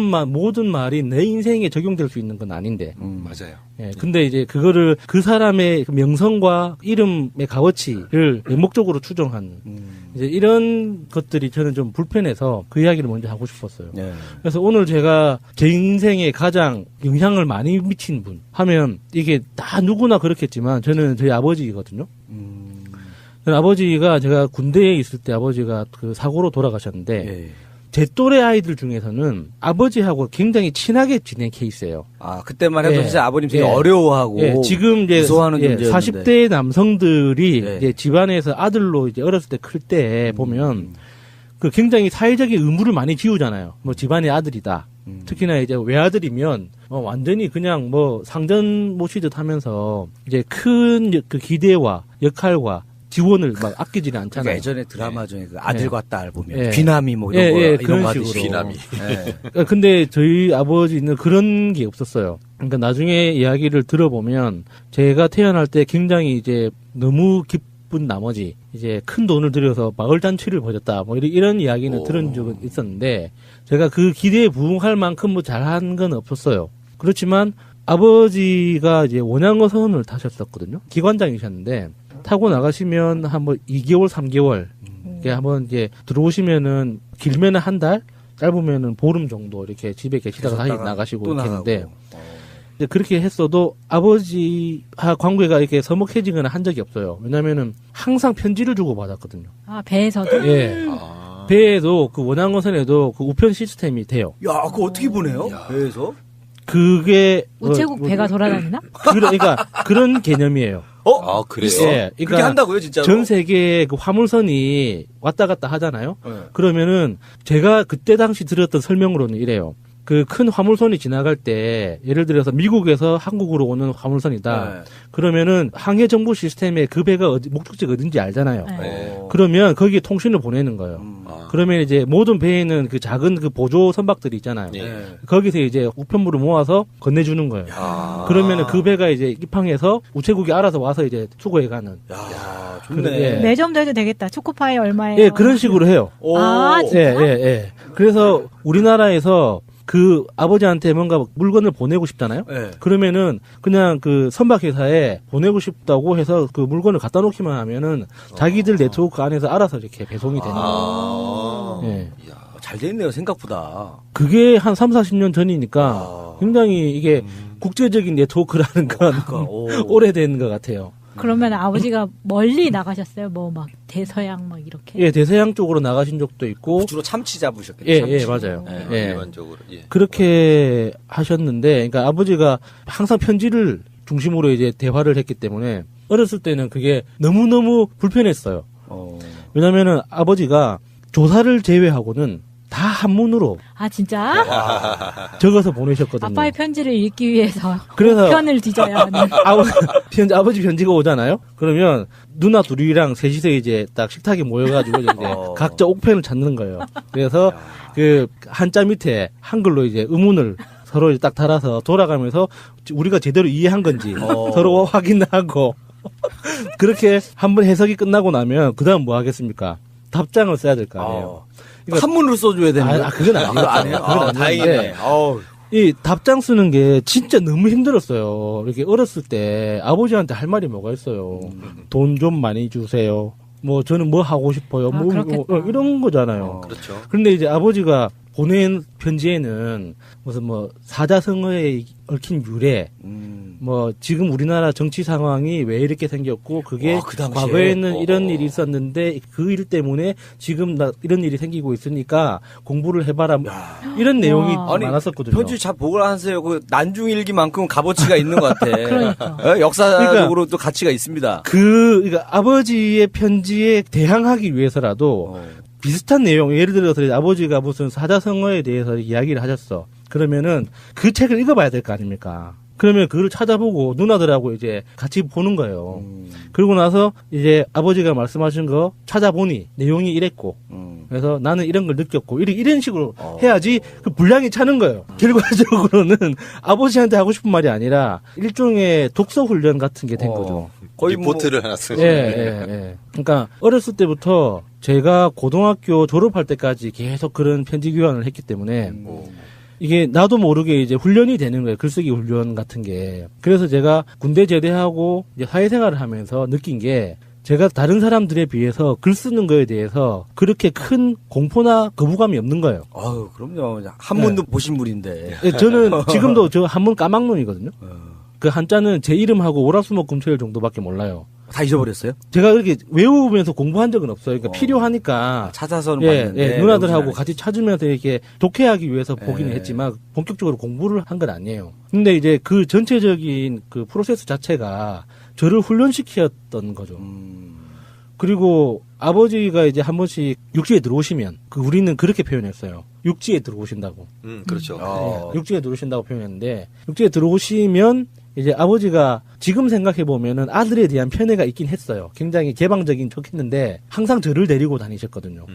말이 내 인생에 적용될 수 있는 건 아닌데. 맞아요. 근데 이제 그거를 그 사람의 그 명성과 이름의 값어치를 맹목적으로 추정한 이제 이런 것들이 저는 좀 불편해서 그 이야기를 먼저 하고 싶었어요. 그래서 오늘 제가 제 인생에 가장 영향을 많이 미친 분 하면 이게 다 누구나 그렇겠지만 저는 저희 아버지거든요. 아버지가 제가 군대에 있을 때 아버지가 그 사고로 돌아가셨는데 제 또래 아이들 중에서는 아버지하고 굉장히 친하게 지낸 케이스예요. 그때만 해도 진짜 아버님 되게 어려워하고 지금 이제 무서워하는 존재였는데. 40대 남성들이 이제 집안에서 아들로 이제 어렸을 때 클 때 보면 그 굉장히 사회적인 의무를 많이 지우잖아요. 뭐 집안의 아들이다. 특히나 이제 외아들이면 완전히 그냥 뭐 상전 모시듯 하면서 이제 큰 그 기대와 역할과 지원을 막 아끼지는 않잖아요. 그러니까 예전에 드라마 중에 그 아들과 딸 보면 귀남이 뭐 이런 거 이런 거 하듯이 귀남이. 근데 저희 아버지는 그런 게 없었어요. 그러니까 나중에 이야기를 들어보면 제가 태어날 때 굉장히 이제 너무 기쁜 나머지 이제 큰 돈을 들여서 마을 잔치를 벌였다 뭐 이런 이야기는 들은 적은 있었는데 제가 그 기대에 부응할 만큼 뭐 잘한 건 없었어요. 그렇지만 아버지가 이제 원양어 선을 타셨었거든요. 기관장이셨는데 타고 나가시면 한 뭐 2개월, 3개월 이렇게 한번 이제 들어오시면은 길면은 한 달, 짧으면은 보름 정도 이렇게 집에 계시다가 다시 나가시고 이렇게 했는데 이제 그렇게 했어도 아버지와 관계가 이렇게 서먹해지거나 한 적이 없어요. 왜냐면은 항상 편지를 주고 받았거든요. 배에서도? 배에도 그 원양어선에도 그 우편 시스템이 돼요. 야, 그거 어떻게 보내요? 배에서? 그게 우체국 배가 돌아다니나? 그러니까 그런 개념이에요. 그래요? 그러니까 그렇게 한다고요, 진짜로? 전 세계에 그 화물선이 왔다 갔다 하잖아요. 그러면은 제가 그때 당시 들었던 설명으로는 이래요. 그 큰 화물선이 지나갈 때 예를 들어서 미국에서 한국으로 오는 화물선이다. 그러면은 항해 정보 시스템에 그 배가 목적지가 어딘지 알잖아요. 그러면 거기에 통신을 보내는 거예요. 그러면 이제 모든 배에는 그 작은 그 보조 선박들이 있잖아요. 거기서 이제 우편물을 모아서 건네주는 거예요. 그러면은 그 배가 이제 입항해서 우체국이 알아서 와서 이제 수거해가는. 좋네. 매점도 해도 되겠다. 초코파이 얼마예요? 그런 식으로 해요. 진짜? 그래서 우리나라에서 그 아버지한테 뭔가 물건을 보내고 싶잖아요. 그러면은 그냥 그 선박회사에 보내고 싶다고 해서 그 물건을 갖다 놓기만 하면은 자기들 네트워크 안에서 알아서 이렇게 배송이 되는 거예요. 잘 돼 있네요, 생각보다. 그게 한 3, 40년 전이니까 굉장히 이게 국제적인 네트워크라는 건 오래된 것 같아요. 그러면 아버지가 멀리 나가셨어요? 뭐 막 대서양 막 이렇게? 대서양 쪽으로 나가신 적도 있고. 주로 참치 잡으셨겠죠. 맞아요. 일반적으로. 그렇게 하셨는데, 그러니까 아버지가 항상 편지를 중심으로 이제 대화를 했기 때문에 어렸을 때는 그게 너무너무 불편했어요. 왜냐면은 아버지가 조사를 제외하고는 다 한문으로 아 진짜? 적어서 보내셨거든요. 아빠의 편지를 읽기 위해서 그래서 편을 뒤져야 하는. 아버지 편지가 오잖아요. 그러면 누나 둘이랑 셋이서 이제 딱 식탁에 모여가지고 이제 각자 옥펜을 찾는 거예요. 그래서 그 한자 밑에 한글로 이제 의문을 서로 이제 딱 달아서 돌아가면서 우리가 제대로 이해한 건지 서로 확인하고 그렇게 한번 해석이 끝나고 나면 그 다음 뭐 하겠습니까? 답장을 써야 될 거 아니에요. 그러니까 한문으로 써줘야 되는 거예요? 그건 아니에요. 그건 아니에요. 그건 다행이네. 이 답장 쓰는 게 진짜 너무 힘들었어요. 이렇게 어렸을 때 아버지한테 할 말이 뭐가 있어요. 돈 좀 많이 주세요. 뭐 저는 뭐 하고 싶어요. 뭐 이런 거잖아요. 그렇죠. 그런데 이제 아버지가 보낸 편지에는 무슨 뭐 사자성어에 얽힌 유래, 뭐 지금 우리나라 정치 상황이 왜 이렇게 생겼고 그게 그 당시에? 과거에는 이런 일이 있었는데 그 일 때문에 지금 이런 일이 생기고 있으니까 공부를 해봐라. 이런 내용이 많았었거든요. 편지 잘 보고 하세요. 그 난중일기만큼 값어치가 있는 것 같아. 그러니까. 역사적으로 또 가치가 있습니다. 그러니까 아버지의 편지에 대항하기 위해서라도 비슷한 내용, 예를 들어서 아버지가 무슨 사자성어에 대해서 이야기를 하셨어. 그러면은 그 책을 읽어봐야 될 거 아닙니까? 그러면 그걸 찾아보고 누나들하고 이제 같이 보는 거예요. 그러고 나서 이제 아버지가 말씀하신 거 찾아보니 내용이 이랬고, 그래서 나는 이런 걸 느꼈고, 이런 식으로 해야지 그 분량이 차는 거예요. 결과적으로는 아버지한테 하고 싶은 말이 아니라 일종의 독서 훈련 같은 게 된 거죠. 거의 리포트를 하나 쓰죠. 예. 그러니까 어렸을 때부터 제가 고등학교 졸업할 때까지 계속 그런 편지 교환을 했기 때문에 이게 나도 모르게 이제 훈련이 되는 거예요. 글쓰기 훈련 같은 게. 그래서 제가 군대 제대하고 이제 사회생활을 하면서 느낀 게 제가 다른 사람들에 비해서 글 쓰는 거에 대해서 그렇게 큰 공포나 거부감이 없는 거예요. 아유, 그럼요. 한문도 보신 분인데. 네, 저는 지금도 저 한문 까막눈이거든요. 그 한자는 제 이름하고 월화수목금토일 정도밖에 몰라요. 다 잊어버렸어요? 제가 이렇게 외우면서 공부한 적은 없어요. 그러니까 필요하니까 찾아서는 봤는데 누나들하고 같이 찾으면서 이렇게 독해하기 위해서 보기는 했지만 본격적으로 공부를 한 건 아니에요. 근데 이제 그 전체적인 그 프로세스 자체가 저를 훈련시켰던 거죠. 그리고 아버지가 이제 한 번씩 육지에 들어오시면 우리는 그렇게 표현했어요. 육지에 들어오신다고. 그렇죠. 육지에 들어오신다고 표현했는데 육지에 들어오시면 이제 아버지가 지금 생각해 보면은 아들에 대한 편애가 있긴 했어요. 굉장히 개방적인 척했는데 항상 저를 데리고 다니셨거든요.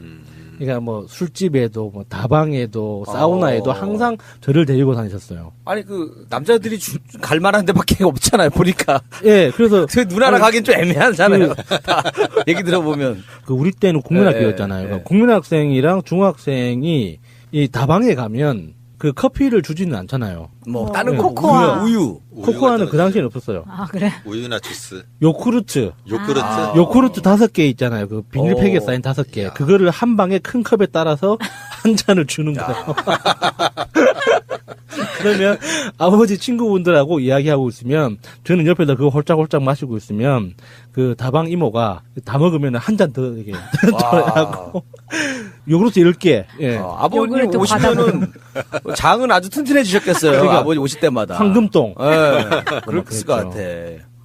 그러니까 뭐 술집에도 뭐 다방에도 사우나에도 항상 저를 데리고 다니셨어요. 아니 그 남자들이 갈 만한 데밖에 없잖아요. 보니까. 예, 그래서 그 누나랑 가긴 좀 애매하잖아요. 다 얘기 들어보면 그 우리 때는 국민학교였잖아요. 그러니까 국민학생이랑 중학생이 이 다방에 가면 그 커피를 주지는 않잖아요. 뭐 다른 코코아, 우유. 코코아는 그 당시에는 없었어요. 아 그래? 우유나 주스. 요구르트. 요구르트 5개 있잖아요. 그 비닐팩에 쌓인 5개. 그거를 한 방에 큰 컵에 따라서 한 잔을 주는 거예요. 그러면 아버지 친구분들하고 이야기하고 있으면 저는 옆에서 그거 홀짝홀짝 마시고 있으면 그 다방 이모가 다 먹으면 한 잔 더 이렇게 하고 요구르트 10개. 예. 아버님 오시면은 장은 아주 튼튼해지셨겠어요. 그러니까 아버지 오실 때마다. 황금똥. 예. 그럴 것 같아.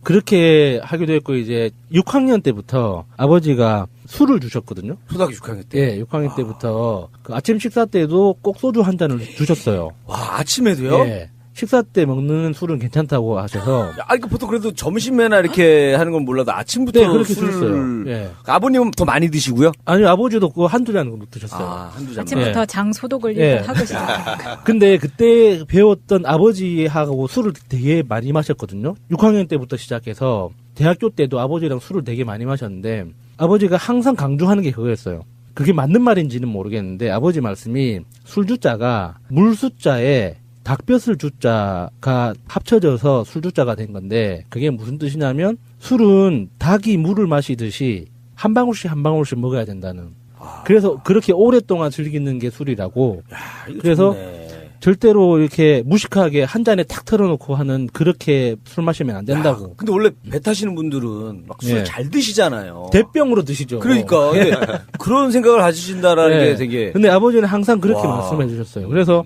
그렇게 하기도 했고 이제 6학년 때부터 아버지가 술을 주셨거든요. 초등학교 6학년 때. 예, 6학년 때부터 그 아침 식사 때도 꼭 소주 한 잔을 주셨어요. 와, 아침에도요? 예. 식사 때 먹는 술은 괜찮다고 하셔서. 아니, 보통 그래도 점심에나 이렇게 하는 건 몰라도 아침부터 네, 그렇게 술을. 드셨어요. 예. 아버님은 더 많이 드시고요? 아니, 아버지도 그거 한두 잔 정도 드셨어요. 한두 잔. 아침부터 장 소독을 일단 하고 시작. 근데 그때 배웠던 아버지하고 술을 되게 많이 마셨거든요. 6학년 때부터 시작해서 대학교 때도 아버지랑 술을 되게 많이 마셨는데 아버지가 항상 강조하는 게 그거였어요. 그게 맞는 말인지는 모르겠는데 아버지 말씀이 술주자가 물수자에 닭볕을 주자가 합쳐져서 술주자가 된 건데 그게 무슨 뜻이냐면 술은 닭이 물을 마시듯이 한 방울씩 한 방울씩 먹어야 된다는. 그래서 그렇게 오랫동안 즐기는 게 술이라고. 그래서 좋네. 절대로 이렇게 무식하게 한 잔에 탁 털어놓고 하는 그렇게 술 마시면 안 된다고. 근데 원래 배 타시는 분들은 막 술 잘 드시잖아요. 대병으로 드시죠. 그러니까 그런 생각을 가지신다라는 게 되게. 근데 아버지는 항상 그렇게 말씀해 주셨어요. 그래서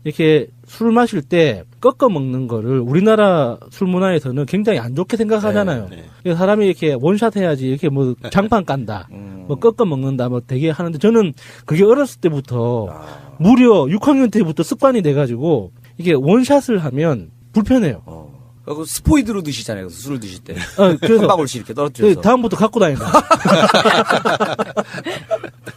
이렇게 술 마실 때 꺾어 먹는 거를 우리나라 술 문화에서는 굉장히 안 좋게 생각하잖아요. 그래서 사람이 이렇게 원샷 해야지 이렇게 뭐 장판 깐다. 뭐 꺾어 먹는다, 뭐 되게 하는데 저는 그게 어렸을 때부터 무려 6학년 때부터 습관이 돼가지고 이게 원샷을 하면 불편해요. 그 스포이드로 드시잖아요. 술을 드실 때. 그래서 한 방울씩 이렇게 떨어뜨려서. 다음부터 갖고 다닌다.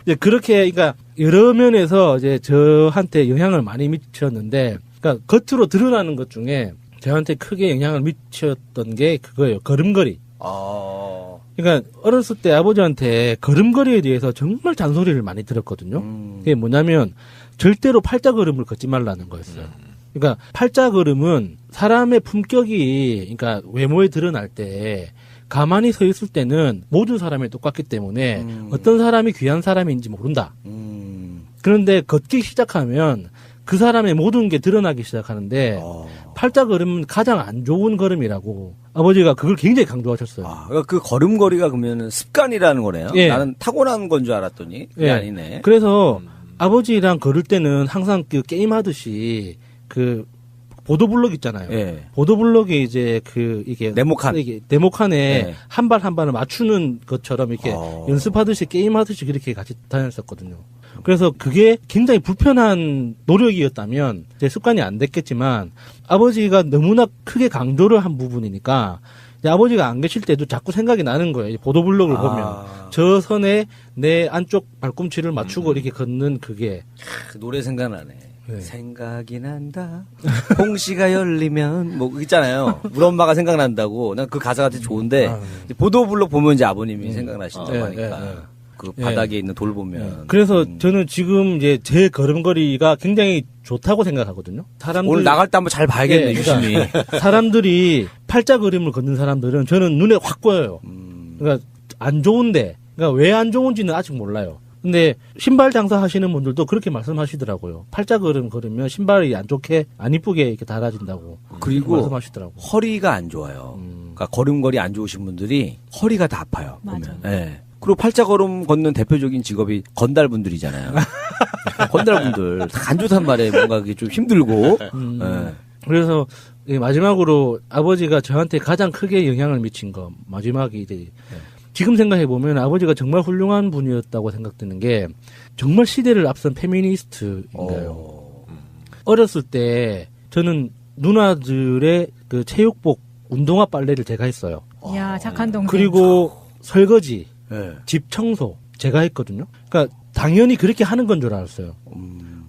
이제 그렇게, 그러니까 여러 면에서 이제 저한테 영향을 많이 미쳤는데, 그러니까 겉으로 드러나는 것 중에 저한테 크게 영향을 미쳤던 게 그거예요. 걸음걸이. 그러니까 어렸을 때 아버지한테 걸음걸이에 대해서 정말 잔소리를 많이 들었거든요. 그게 뭐냐면 절대로 팔자걸음을 걷지 말라는 거였어요. 그러니까 팔자걸음은 사람의 품격이, 그러니까 외모에 드러날 때 가만히 서 있을 때는 모든 사람이 똑같기 때문에 어떤 사람이 귀한 사람인지 모른다. 그런데 걷기 시작하면 그 사람의 모든 게 드러나기 시작하는데 팔자걸음은 가장 안 좋은 걸음이라고 아버지가 그걸 굉장히 강조하셨어요. 그러니까 그 걸음걸이가 그러면 습관이라는 거네요. 예. 나는 타고난 건 줄 알았더니 그게 예. 아니네. 그래서 아버지랑 걸을 때는 항상 그 게임하듯이 그 보도블록 있잖아요. 예. 보도블록에 이제 그 이게 네모칸. 이게 네모칸에 예. 한 발 한 발을 맞추는 것처럼 이렇게 연습하듯이 게임하듯이 그렇게 같이 다녔었거든요. 그래서 그게 굉장히 불편한 노력이었다면 이제 습관이 안 됐겠지만 아버지가 너무나 크게 강조를 한 부분이니까 이제 아버지가 안 계실 때도 자꾸 생각이 나는 거예요. 이 보도블록을 보면 저 선에 내 안쪽 발꿈치를 맞추고 이렇게 걷는 그게 그 노래 생각나네. 생각이 난다. 홍시가 열리면 뭐 있잖아요. 우리 엄마가 생각난다고. 난 그 가사가 되게 좋은데 이제 보도블록 보면 이제 아버님이 생각나신다고 하니까 그 바닥에 있는 돌 보면. 그래서 저는 지금 이제 제 걸음걸이가 굉장히 좋다고 생각하거든요. 사람들 오늘 나갈 때 한번 잘 봐야겠네, 유심히. 사람들이 팔자 그림을 걷는 사람들은 저는 눈에 확 보여요. 그러니까 안 좋은데, 그러니까 왜 안 좋은지는 아직 몰라요. 근데 신발 장사 하시는 분들도 그렇게 말씀하시더라고요. 팔자 걸음 걸으면 신발이 안 좋게 안 이쁘게 이렇게 달아진다고. 그리고 말씀하시더라고요. 허리가 안 좋아요. 그러니까 걸음걸이 안 좋으신 분들이 허리가 다 아파요. 보면. 예. 그리고 팔자 걸음 걷는 대표적인 직업이 건달분들이잖아요. 건달분들 다 안 좋단 말이에요. 뭔가 그게 좀 힘들고. 예. 그래서 마지막으로 아버지가 저한테 가장 크게 영향을 미친 거 마지막에 이제 지금 생각해 보면 아버지가 정말 훌륭한 분이었다고 생각되는 게 정말 시대를 앞선 페미니스트인가요. 어렸을 때 저는 누나들의 그 체육복 운동화 빨래를 제가 했어요. 이야, 착한 동생. 그리고 설거지, 집 청소 제가 했거든요. 그러니까 당연히 그렇게 하는 건 줄 알았어요.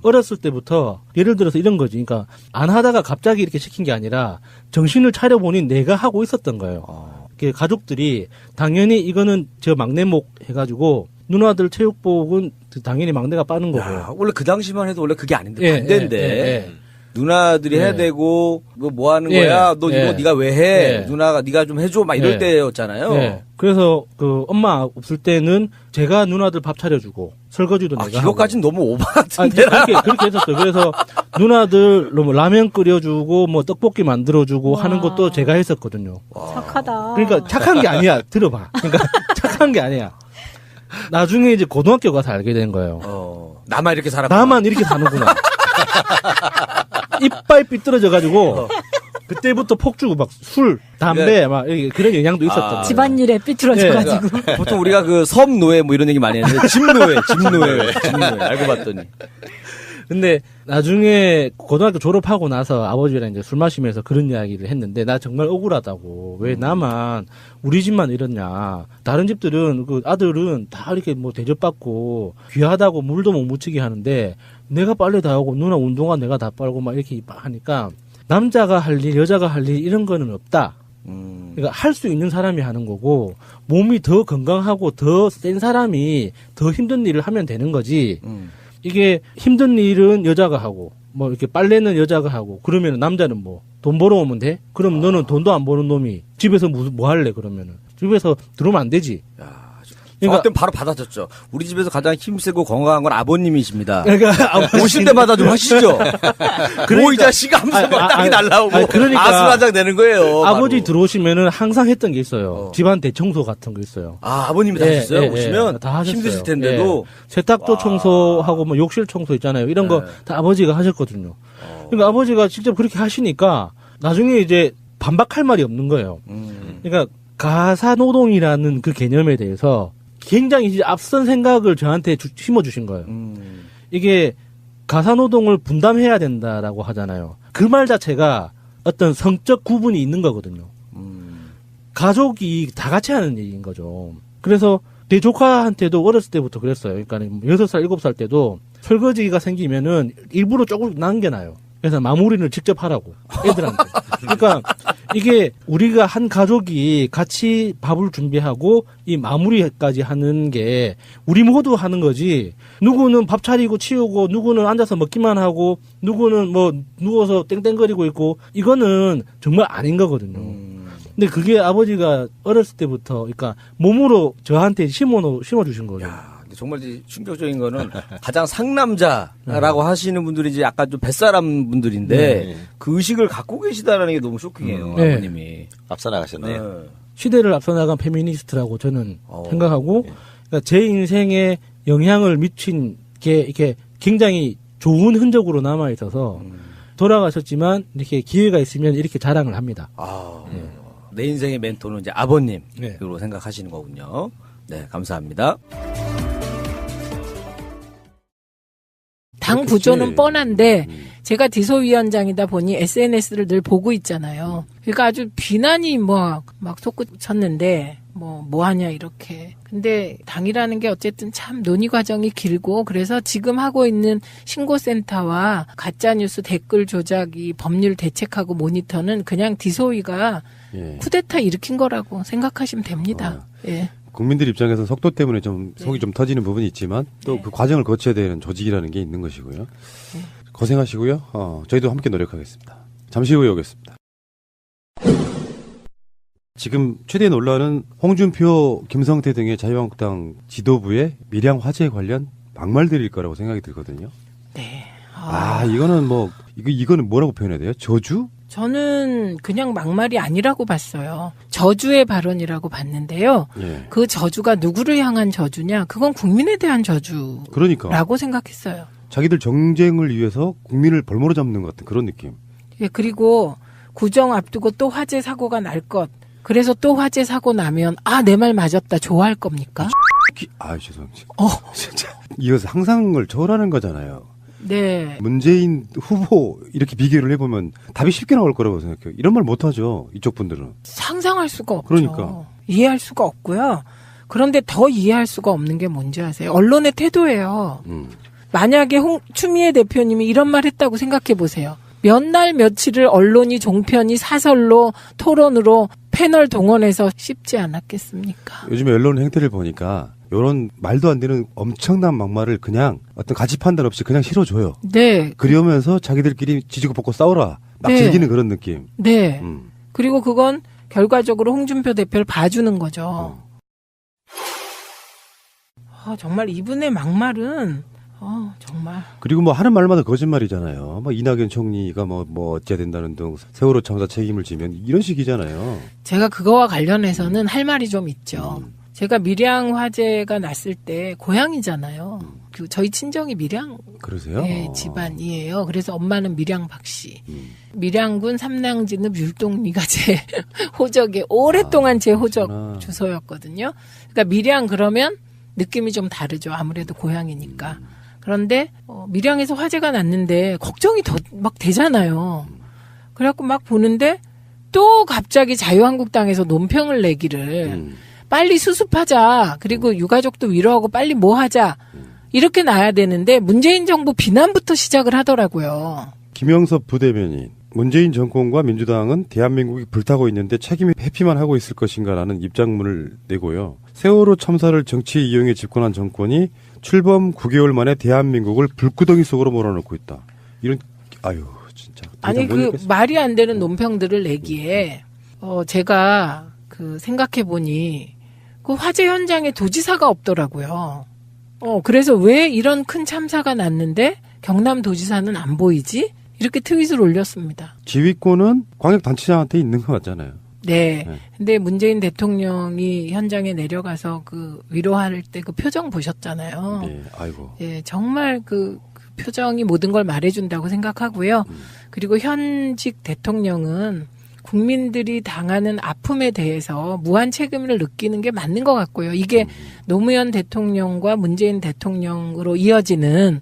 어렸을 때부터 예를 들어서 이런 거지. 그러니까 안 하다가 갑자기 이렇게 시킨 게 아니라 정신을 차려보니 내가 하고 있었던 거예요. 가족들이 당연히 이거는 저 막내목 해가지고 누나들 체육복은 당연히 막내가 빠는 거고. 원래 그 당시만 해도 원래 그게 아닌데 반대인데. 누나들이 해야 되고 뭐 하는 거야? 너 이거 네가 왜 해? 누나가 네가 좀 해줘 막 이럴 때였잖아요. 그래서 그 엄마 없을 때는 제가 누나들 밥 차려주고 설거지도 내가 이거까지는 너무 오바 같은데. 그렇게 했었어요. 그래서 누나들 뭐 라면 끓여주고 뭐 떡볶이 만들어주고 하는 것도 제가 했었거든요. 착하다. 그러니까 착한 게 아니야. 들어봐. 그러니까 착한 게 아니야. 나중에 이제 고등학교 가서 알게 된 거예요. 나만 이렇게 살았구나. 나만 이렇게 사는구나. 이빨 삐뚤어져가지고 그때부터 폭주고 막 술, 담배 막 그런 영향도 있었던 거예요. 집안일에 삐뚤어져가지고. 보통 우리가 그 섬노예 뭐 이런 얘기 많이 했는데 집노예 알고 봤더니. 근데 나중에 고등학교 졸업하고 나서 아버지랑 이제 술 마시면서 그런 이야기를 했는데 나 정말 억울하다고. 왜 나만 우리 집만 이랬냐. 다른 집들은 그 아들은 다 이렇게 뭐 대접받고 귀하다고 물도 못 묻히게 하는데 내가 빨래 다 하고 누나 운동화 내가 다 빨고 막 이렇게 하니까 남자가 할 일, 여자가 할 일 이런 거는 없다. 그러니까 할 수 있는 사람이 하는 거고 몸이 더 건강하고 더 센 사람이 더 힘든 일을 하면 되는 거지. 이게 힘든 일은 여자가 하고 뭐 이렇게 빨래는 여자가 하고 그러면 남자는 뭐 돈 벌어오면 돼? 그럼 너는 돈도 안 버는 놈이 집에서 뭐 할래 그러면은 집에서 들어오면 안 되지. 그러니까 저한테는 바로 받아줬죠. 우리 집에서 가장 힘세고 건강한 건 아버님이십니다. 그러니까 오실 때마다 좀 하시죠. 뭐 이 자식아 하면서 막 땀이 날라오고 그러니까 아수라장 되는 거예요. 아버지 들어오시면은 항상 했던 게 있어요. 집안 대청소 같은 거 있어요. 아버님이 다 하셨어요? 오시면 다 하셨어요. 힘드실 텐데도. 세탁도 청소하고 뭐 욕실 청소 있잖아요. 이런 거 다 아버지가 하셨거든요. 그러니까 아버지가 직접 그렇게 하시니까 나중에 이제 반박할 말이 없는 거예요. 그러니까 가사노동이라는 그 개념에 대해서 굉장히 이제 앞선 생각을 저한테 심어주신 거예요. 이게 가사노동을 분담해야 된다라고 하잖아요. 그 말 자체가 어떤 성적 구분이 있는 거거든요. 가족이 다 같이 하는 얘기인 거죠. 그래서 제 조카한테도 어렸을 때부터 그랬어요. 그러니까 6살, 7살 때도 설거지가 생기면은 일부러 조금 남겨놔요. 그래서 마무리를 직접 하라고 애들한테. 그러니까 이게 우리가 한 가족이 같이 밥을 준비하고 이 마무리까지 하는 게 우리 모두 하는 거지. 누구는 밥 차리고 치우고 누구는 앉아서 먹기만 하고 누구는 뭐 누워서 땡땡거리고 있고 이거는 정말 아닌 거거든요. 근데 그게 아버지가 어렸을 때부터 그러니까 몸으로 저한테 심어주신 거죠. 정말 충격적인 거는 가장 상남자라고 하시는 분들이 이제 약간 좀 뱃사람 분들인데 그 의식을 갖고 계시다라는 게 너무 쇼킹해요. 아버님이. 앞서 나가셨네요. 시대를 앞서 나간 페미니스트라고 저는 생각하고 그러니까 제 인생에 영향을 미친 게 이렇게 굉장히 좋은 흔적으로 남아 있어서 돌아가셨지만 이렇게 기회가 있으면 이렇게 자랑을 합니다. 내 인생의 멘토는 이제 아버님으로 생각하시는 거군요. 네, 감사합니다. 당 구조는 뻔한데 제가 디소위원장이다 보니 SNS를 늘 보고 있잖아요. 그러니까 아주 비난이 막 솟구쳤는데 뭐 하냐 이렇게. 근데 당이라는 게 어쨌든 참 논의 과정이 길고 그래서 지금 하고 있는 신고센터와 가짜뉴스 댓글 조작이 법률 대책하고 모니터는 그냥 디소위가 쿠데타 일으킨 거라고 생각하시면 됩니다. 예. 국민들 입장에서 속도 때문에 좀 속이 좀 터지는 부분이 있지만 또 그 과정을 거쳐야 되는 조직이라는 게 있는 것이고요. 고생하시고요. 저희도 함께 노력하겠습니다. 잠시 후에 오겠습니다. 지금 최대 논란은 홍준표, 김성태 등의 자유한국당 지도부의 밀양 화재 관련 막말들일 거라고 생각이 들거든요. 네. 이거는 이거는 뭐라고 표현해야 돼요? 저주? 저는 그냥 막말이 아니라고 봤어요. 저주의 발언이라고 봤는데요. 그 저주가 누구를 향한 저주냐? 그건 국민에 대한 저주라고 생각했어요. 자기들 정쟁을 위해서 국민을 벌모로 잡는 것 같은 그런 느낌. 그리고 구정 앞두고 또 화재 사고가 날 것. 그래서 또 화재 사고 나면 내 말 맞았다 좋아할 겁니까? 죄송합니다. 진짜 이거 상상을 초월하는 거잖아요. 네. 문재인 후보 이렇게 비교를 해보면 답이 쉽게 나올 거라고 생각해요. 이런 말 못하죠. 이쪽 분들은. 상상할 수가 없죠. 그러니까. 이해할 수가 없고요. 그런데 더 이해할 수가 없는 게 뭔지 아세요? 언론의 태도예요. 만약에 추미애 대표님이 이런 말 했다고 생각해 보세요. 몇 날 며칠을 언론이 종편이 사설로 토론으로 패널 동원해서 씹지 않았겠습니까? 요즘에 언론 행태를 보니까 이런 말도 안 되는 엄청난 막말을 그냥 어떤 가치 판단 없이 그냥 실어줘요. 네. 그러면서 자기들끼리 지지고 볶고 싸우라. 막 즐기는 그런 느낌. 네. 그리고 그건 결과적으로 홍준표 대표를 봐주는 거죠. 정말 이분의 막말은 정말. 그리고 하는 말마다 거짓말이잖아요. 이낙연 총리가 어찌해야 된다는 등 세월호 참사 책임을 지면 이런 식이잖아요. 제가 그거와 관련해서는 할 말이 좀 있죠. 제가 밀양 화재가 났을 때 고향이잖아요. 저희 친정이 밀양 그러세요? 네, 집안이에요. 그래서 엄마는 밀양 박씨. 밀양군 삼낭진읍 율동리가 제 호적에 오랫동안 제 호적 주소였거든요. 그러니까 밀양 그러면 느낌이 좀 다르죠. 아무래도 고향이니까. 그런데 밀양에서 화재가 났는데 걱정이 더 막 되잖아요. 그래갖고 막 보는데 또 갑자기 자유한국당에서 논평을 내기를 빨리 수습하자. 그리고 유가족도 위로하고 빨리 뭐 하자. 이렇게 나야 되는데 문재인 정부 비난부터 시작을 하더라고요. 김영섭 부대변인. 문재인 정권과 민주당은 대한민국이 불타고 있는데 책임 회피만 하고 있을 것인가라는 입장문을 내고요. 세월호 참사를 정치에 이용해 집권한 정권이 출범 9개월 만에 대한민국을 불구덩이 속으로 몰아넣고 있다. 이런 진짜. 아니 말이 안 되는 논평들을 내기에 제가 생각해 보니 그 화재 현장에 도지사가 없더라고요. 그래서 왜 이런 큰 참사가 났는데 경남도지사는 안 보이지? 이렇게 트윗을 올렸습니다. 지휘권은 광역단체장한테 있는 것 같잖아요. 네. 근데 문재인 대통령이 현장에 내려가서 위로할 때 그 표정 보셨잖아요. 네, 아이고. 예, 정말 그 표정이 모든 걸 말해준다고 생각하고요. 그리고 현직 대통령은 국민들이 당하는 아픔에 대해서 무한 책임을 느끼는 게 맞는 것 같고요. 이게 노무현 대통령과 문재인 대통령으로 이어지는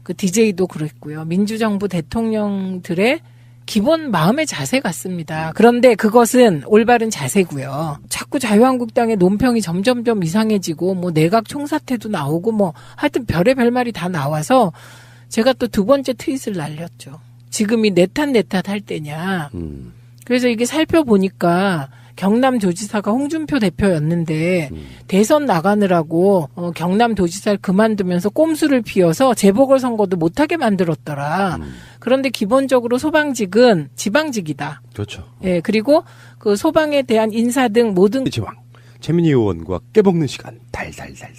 그 DJ도 그랬고요. 민주정부 대통령들의 기본 마음의 자세 같습니다. 그런데 그것은 올바른 자세고요. 자꾸 자유한국당의 논평이 점점점 이상해지고 뭐 내각 총사퇴도 나오고 뭐 하여튼 별의별 말이 다 나와서 제가 또 두 번째 트윗을 날렸죠. 지금이 내 탓 할 때냐. 그래서 이게 살펴보니까 경남도지사가 홍준표 대표였는데 대선 나가느라고 경남도지사를 그만두면서 꼼수를 피워서 재보궐선거도 못하게 만들었더라. 그런데 기본적으로 소방직은 지방직이다. 그렇죠. 예, 그리고 그 소방에 대한 인사 등 모든 지방 최민희 의원과 깨먹는 시간 달달달달.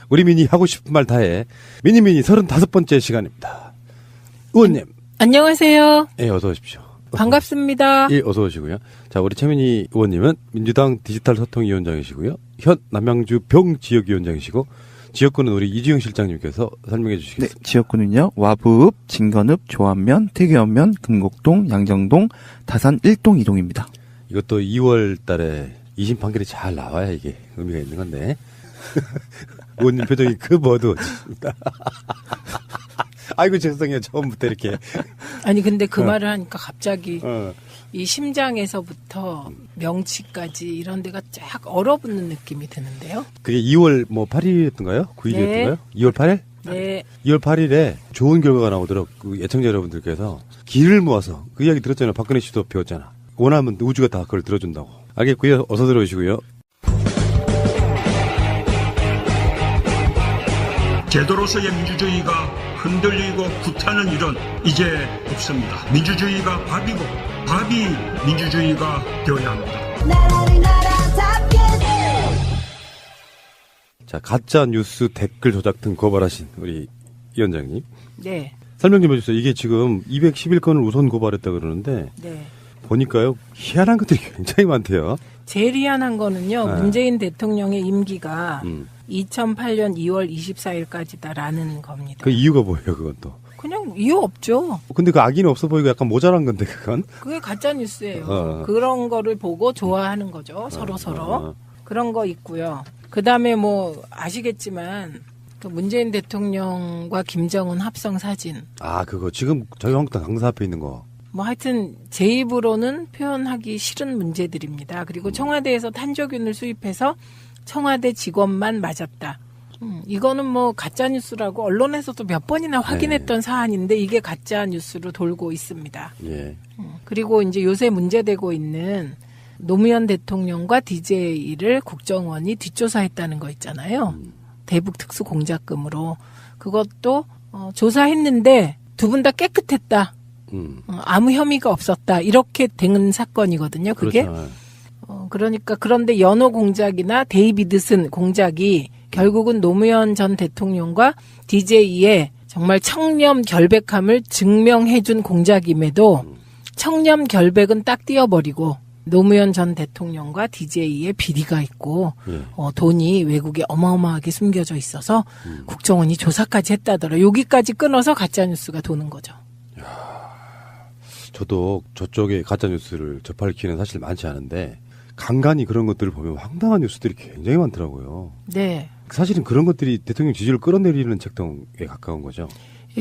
우리 미니 하고 싶은 말 다해. 미니 35번째 시간입니다. 의원님. 안녕하세요. 예, 어서 오십시오. 반갑습니다. 예, 어서 오시고요. 자, 우리 최민희 의원님은 민주당 디지털 소통위원장이시고요. 현 남양주 병지역위원장이시고 지역구는 우리 이주영 실장님께서 설명해 주시겠습니다. 네, 지역구는요. 와부읍, 진건읍, 조안면, 태교면, 금곡동, 양정동, 다산 1동 2동입니다. 이것도 2월 달에 2심 판결이 잘 나와야 이게 의미가 있는 건데. 의원님 표정이 어두워졌습니다. 아이고 죄송해요. 처음부터 이렇게. 아니 근데 그 말을 하니까 갑자기 이 심장에서부터 명치까지 이런 데가 쫙 얼어붙는 느낌이 드는데요. 그게 2월 8일이었던가요? 9일이었던가요? 네. 2월 8일? 네. 2월 8일에 좋은 결과가 나오도록 그 애청자 여러분들께서 길을 모아서 그 이야기 들었잖아요. 박근혜 씨도 배웠잖아. 원하면 우주가 다 그걸 들어준다고. 알겠고요. 어서 들어오시고요. 제도로서의 민주주의가 흔들리고 구타는 일은 이제 없습니다. 민주주의가 밥이고 밥이 민주주의가 되어야 합니다. 자, 가짜 뉴스 댓글 조작 등 고발하신 우리 위원장님. 네. 설명 좀 해주세요. 이게 지금 211건을 우선 고발했다 그러는데 네. 보니까요 희한한 것들이 굉장히 많대요. 제일 희한한 거는요. 네. 문재인 대통령의 임기가 2008년 2월 24일까지다라는 겁니다. 그 이유가 뭐예요, 그건 또? 그냥 이유 없죠. 근데 그 악의는 없어 보이고 약간 모자란 건데, 그건? 그게 가짜 뉴스예요. 그런 거를 보고 좋아하는 거죠. 서로. 그런 거 있고요. 그다음에 뭐 아시겠지만 그 문재인 대통령과 김정은 합성 사진. 아, 그거 지금 저희 한국당 강사 앞에 있는 거. 뭐 하여튼 제 입으로는 표현하기 싫은 문제들입니다. 그리고 청와대에서 탄저균을 수입해서 청와대 직원만 맞았다. 이거는 뭐 가짜 뉴스라고 언론에서도 몇 번이나 확인했던 사안인데 이게 가짜 뉴스로 돌고 있습니다. 예. 그리고 이제 요새 문제되고 있는 노무현 대통령과 DJ를 국정원이 뒷조사했다는 거 있잖아요. 대북 특수 공작금으로 그것도 조사했는데 두 분 다 깨끗했다. 아무 혐의가 없었다. 이렇게 된 사건이거든요. 그게. 그렇죠. 그러니까 그런데 연호 공작이나 데이비드슨 공작이 결국은 노무현 전 대통령과 DJ의 정말 청렴 결백함을 증명해준 공작임에도 청렴 결백은 딱 띄어버리고 노무현 전 대통령과 DJ의 비리가 있고 돈이 외국에 어마어마하게 숨겨져 있어서 국정원이 조사까지 했다더라. 여기까지 끊어서 가짜뉴스가 도는 거죠. 저도 저쪽에 가짜뉴스를 접할 기회는 사실 많지 않은데 간간히 그런 것들을 보면 황당한 뉴스들이 굉장히 많더라고요. 네. 사실은 그런 것들이 대통령 지지를 끌어내리는 책동에 가까운 거죠.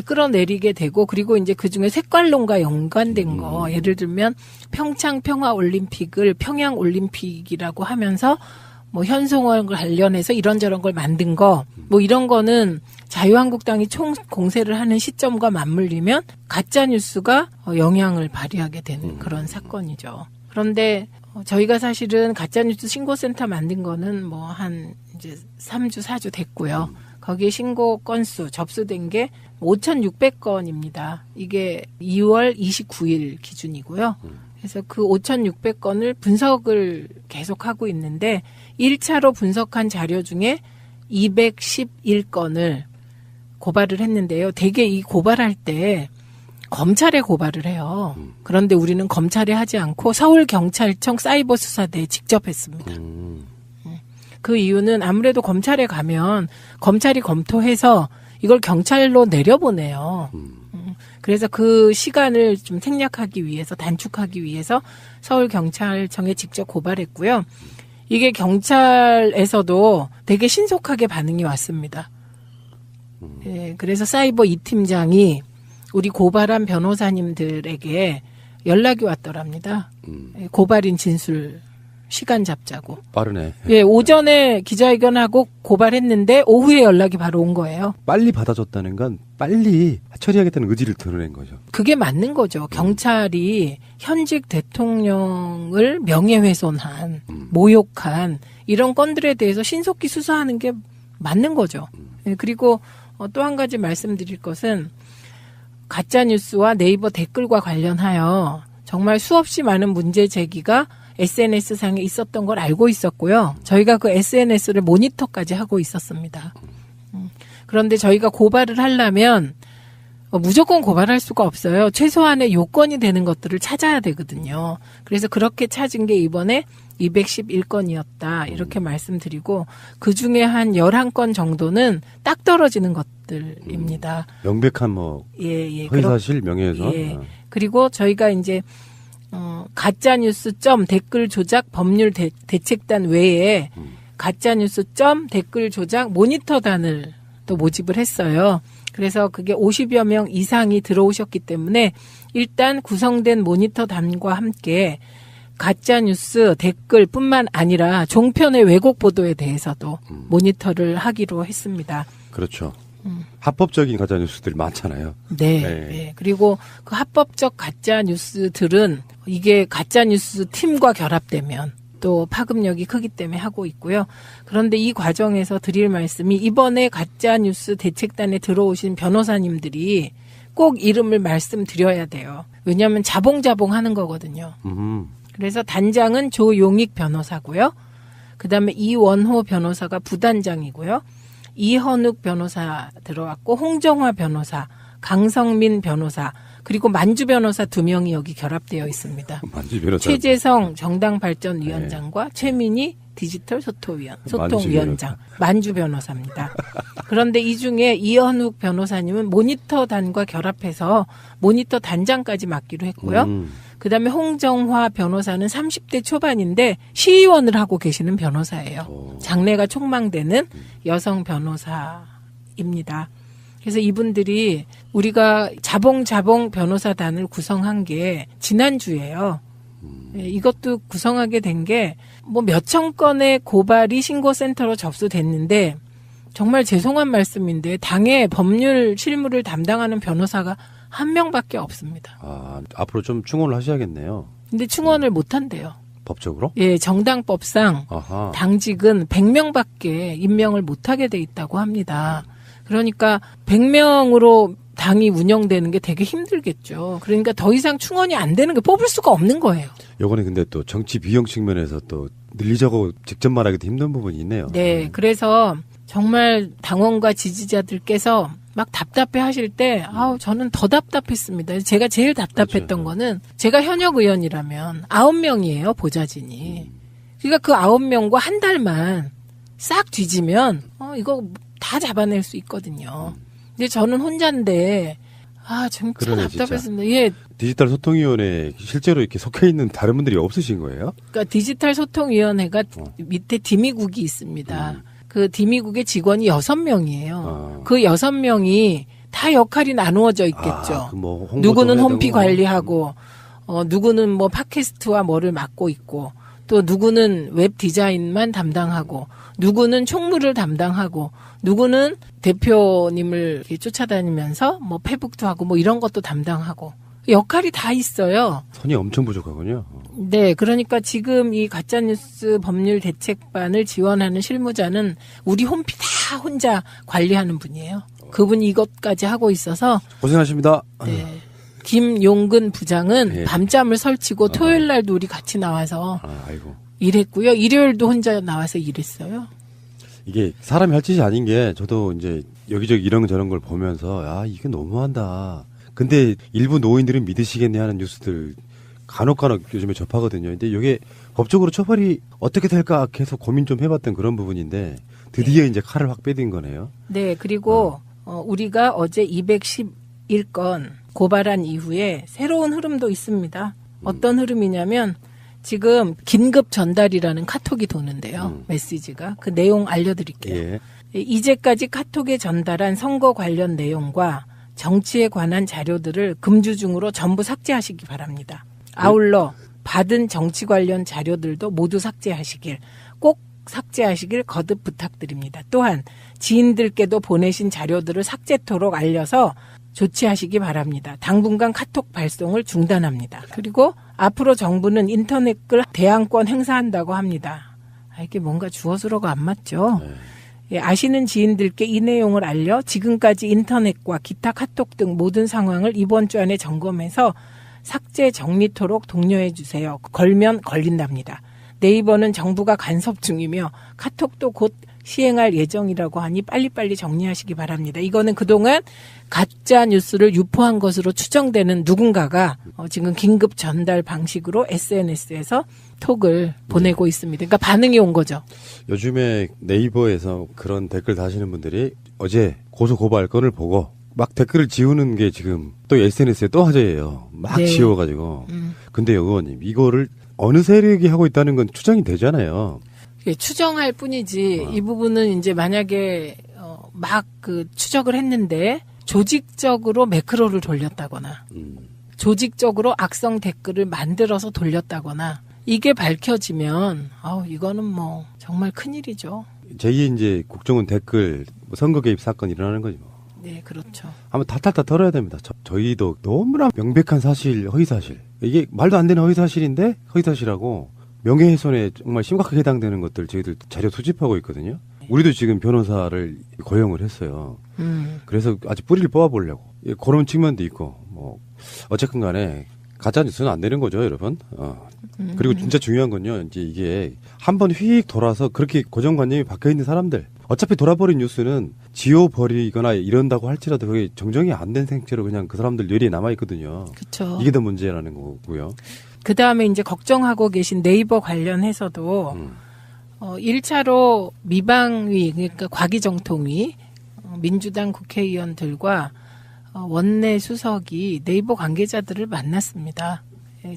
끌어내리게 되고 그리고 이제 그중에 색깔론과 연관된 거 예를 들면 평창 평화올림픽을 평양올림픽이라고 하면서 뭐 현송월 관련해서 이런저런 걸 만든 거 뭐 이런 거는 자유한국당이 총 공세를 하는 시점과 맞물리면 가짜뉴스가 영향을 발휘하게 되는 그런 사건이죠. 그런데 저희가 사실은 가짜뉴스 신고센터 만든 거는 뭐 한 이제 3주, 4주 됐고요. 거기에 신고 건수 접수된 게 5,600건입니다. 이게 2월 29일 기준이고요. 그래서 그 5,600건을 분석을 계속하고 있는데 1차로 분석한 자료 중에 211건을 고발을 했는데요. 대개 이 고발할 때 검찰에 고발을 해요. 그런데 우리는 검찰에 하지 않고 서울경찰청 사이버수사대에 직접 했습니다. 그 이유는 아무래도 검찰에 가면 검찰이 검토해서 이걸 경찰로 내려보내요. 그래서 그 시간을 좀 생략하기 위해서, 단축하기 위해서 서울경찰청에 직접 고발했고요. 이게 경찰에서도 되게 신속하게 반응이 왔습니다. 예, 그래서 사이버 2팀장이 우리 고발한 변호사님들에게 연락이 왔더랍니다. 예, 고발인 진술 시간 잡자고. 빠르네. 예, 오전에 기자회견하고 고발했는데 오후에 연락이 바로 온 거예요. 빨리 받아줬다는 건 빨리 처리하겠다는 의지를 드러낸 거죠. 그게 맞는 거죠. 경찰이 현직 대통령을 명예훼손한, 모욕한 이런 건들에 대해서 신속히 수사하는 게 맞는 거죠. 예, 그리고 또 한 가지 말씀드릴 것은 가짜뉴스와 네이버 댓글과 관련하여 정말 수없이 많은 문제 제기가 SNS상에 있었던 걸 알고 있었고요. 저희가 그 SNS를 모니터까지 하고 있었습니다. 그런데 저희가 고발을 하려면 무조건 고발할 수가 없어요. 최소한의 요건이 되는 것들을 찾아야 되거든요. 그래서 그렇게 찾은 게 이번에 211건이었다. 이렇게 말씀드리고 그중에 한 11건 정도는 딱 떨어지는 것들입니다. 명백한 허위사실 명예훼손. 예. 그리고 저희가 이제 가짜뉴스 댓글 조작 법률 대책단 외에 가짜뉴스 댓글 조작 모니터단을 또 모집을 했어요. 그래서 그게 50여 명 이상이 들어오셨기 때문에 일단 구성된 모니터단과 함께 가짜뉴스 댓글뿐만 아니라 종편의 왜곡 보도에 대해서도 모니터를 하기로 했습니다. 그렇죠. 합법적인 가짜뉴스들이 많잖아요. 네. 네. 그리고 그 합법적 가짜뉴스들은 이게 가짜뉴스 팀과 결합되면 또 파급력이 크기 때문에 하고 있고요. 그런데 이 과정에서 드릴 말씀이 이번에 가짜뉴스 대책단에 들어오신 변호사님들이 꼭 이름을 말씀드려야 돼요. 왜냐하면 자봉자봉 하는 거거든요. 그래서 단장은 조용익 변호사고요. 그다음에 이원호 변호사가 부단장이고요. 이현욱 변호사 들어왔고 홍정화 변호사, 강성민 변호사, 그리고 만주 변호사 2명이 여기 결합되어 있습니다. 만주 변호사. 최재성 정당발전위원장과 최민희 디지털 소통위원장, 만주 변호사입니다. 그런데 이 중에 이현욱 변호사님은 모니터단과 결합해서 모니터 단장까지 맡기로 했고요. 그다음에 홍정화 변호사는 30대 초반인데 시의원을 하고 계시는 변호사예요. 장래가 촉망되는 여성 변호사입니다. 그래서 이분들이 우리가 자봉 변호사단을 구성한 게 지난주예요. 이것도 구성하게 된 게 뭐 몇천 건의 고발이 신고센터로 접수됐는데 정말 죄송한 말씀인데 당의 법률 실무를 담당하는 변호사가 한 명밖에 없습니다. 아, 앞으로 좀 충원을 하셔야겠네요. 근데 충원을 못 한대요. 법적으로? 예, 정당법상 아하. 당직은 100명밖에 임명을 못 하게 돼 있다고 합니다. 그러니까 100명으로 당이 운영되는 게 되게 힘들겠죠. 그러니까 더 이상 충원이 안 되는 게 뽑을 수가 없는 거예요. 요거는 근데 또 정치 비용 측면에서 또 늘리자고 직접 말하기도 힘든 부분이 있네요. 네, 그래서 정말 당원과 지지자들께서 막 답답해 하실 때, 저는 더 답답했습니다. 제가 제일 답답했던 거는 제가 현역 의원이라면 9명이에요, 보좌진이. 그러니까 그 9명과 한 달만 싹 뒤지면, 이거 다 잡아낼 수 있거든요. 근데 저는 혼자인데, 진짜 답답했습니다. 예. 디지털 소통위원회 실제로 이렇게 속해 있는 다른 분들이 없으신 거예요? 그러니까 디지털 소통위원회가 밑에 디미국이 있습니다. 그 디미국의 직원이 6명이에요. 그 6명이 다 역할이 나누어져 있겠죠. 누구는 홈피 관리하고, 누구는 뭐 팟캐스트와 뭐를 맡고 있고, 또 누구는 웹 디자인만 담당하고, 누구는 총무를 담당하고, 누구는 대표님을 쫓아다니면서 뭐 페북도 하고 뭐 이런 것도 담당하고 역할이 다 있어요. 손이 엄청 부족하군요. 네, 그러니까 지금 이 가짜뉴스 법률 대책반을 지원하는 실무자는 우리 홈피 다 혼자 관리하는 분이에요. 그분이 이것까지 하고 있어서 고생하십니다. 네. 김용근 부장은 밤잠을 설치고 토요일 날도 우리 같이 나와서 일했고요. 일요일도 혼자 나와서 일했어요. 이게 사람이 할 짓이 아닌 게 저도 이제 여기저기 이런 저런 걸 보면서 이게 너무한다. 근데 일부 노인들은 믿으시겠네 하는 뉴스들 간혹 요즘에 접하거든요. 근데 이게 법적으로 처벌이 어떻게 될까 계속 고민 좀 해봤던 그런 부분인데 드디어 이제 칼을 확 빼든 거네요. 네, 그리고 우리가 어제 211건 고발한 이후에 새로운 흐름도 있습니다. 어떤 흐름이냐면 지금 긴급 전달이라는 카톡이 도는데요. 메시지가. 그 내용 알려드릴게요. 예. 이제까지 카톡에 전달한 선거 관련 내용과 정치에 관한 자료들을 금주중으로 전부 삭제하시기 바랍니다. 아울러 받은 정치 관련 자료들도 모두 삭제하시길, 꼭 삭제하시길 거듭 부탁드립니다. 또한 지인들께도 보내신 자료들을 삭제토록 알려서 조치하시기 바랍니다. 당분간 카톡 발송을 중단합니다. 그리고 앞으로 정부는 인터넷글 대항권 행사한다고 합니다. 이게 뭔가 주어스러가 안 맞죠? 예, 아시는 지인들께 이 내용을 알려 지금까지 인터넷과 기타 카톡 등 모든 상황을 이번 주 안에 점검해서 삭제 정리토록 독려해 주세요. 걸면 걸린답니다. 네이버는 정부가 간섭 중이며 카톡도 곧 시행할 예정이라고 하니 빨리빨리 정리하시기 바랍니다. 이거는 그동안 가짜 뉴스를 유포한 것으로 추정되는 누군가가 지금 긴급 전달 방식으로 SNS에서 톡을 보내고 있습니다. 그러니까 반응이 온 거죠. 요즘에 네이버에서 그런 댓글 다시는 분들이 어제 고소고발 건을 보고 막 댓글을 지우는 게 지금 또 SNS에 또 화제예요. 막 네. 지워가지고. 근데요, 의원님, 이거를 어느 세력이 하고 있다는 건 추정이 되잖아요. 추정할 뿐이지 이 부분은 이제 만약에 막 그 추적을 했는데 조직적으로 매크로를 돌렸다거나 조직적으로 악성 댓글을 만들어서 돌렸다거나 이게 밝혀지면 이거는 뭐 정말 큰일이죠. 제2 이제 국정원 댓글 선거 개입 사건 일어나는 거지 뭐. 네, 그렇죠. 한번 탈탈 털어야 됩니다. 저희도 너무나 명백한 사실, 허위사실. 이게 말도 안 되는 허위사실인데 허위사실하고 명예훼손에 정말 심각하게 해당되는 것들 저희들 자료 수집하고 있거든요. 우리도 지금 변호사를 고용을 했어요. 그래서 아주 뿌리를 뽑아보려고. 그런 측면도 있고, 뭐, 어쨌든 간에 가짜뉴스는 안 되는 거죠, 여러분. 그리고 진짜 중요한 건요, 이제 이게 한번 휙 돌아서 그렇게 고정관념이 박혀있는 사람들. 어차피 돌아버린 뉴스는 지워버리거나 이런다고 할지라도 그게 정정이 안 된 생체로 그냥 그 사람들 뇌리에 남아있거든요. 그쵸. 이게 더 문제라는 거고요. 그 다음에 이제 걱정하고 계신 네이버 관련해서도 1차로 미방위, 그러니까 과기정통위, 민주당 국회의원들과 원내 수석이 네이버 관계자들을 만났습니다.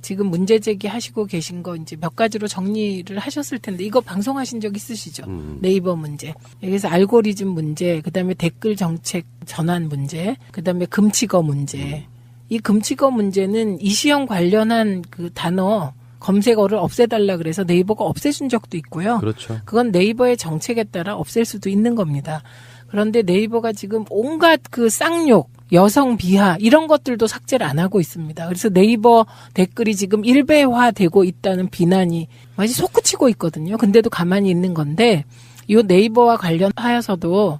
지금 문제 제기하시고 계신 거 이제 몇 가지로 정리를 하셨을 텐데 이거 방송하신 적 있으시죠? 네이버 문제. 여기서 알고리즘 문제, 그다음에 댓글 정책 전환 문제, 그다음에 금치거 문제. 이 금치거 문제는 이시영 관련한 그 단어 검색어를 없애달라 그래서 네이버가 없애준 적도 있고요. 그렇죠. 그건 네이버의 정책에 따라 없앨 수도 있는 겁니다. 그런데 네이버가 지금 온갖 그 쌍욕, 여성 비하 이런 것들도 삭제를 안 하고 있습니다. 그래서 네이버 댓글이 지금 일배화되고 있다는 비난이 많이 솟구치고 있거든요. 근데도 가만히 있는 건데 이 네이버와 관련하여서도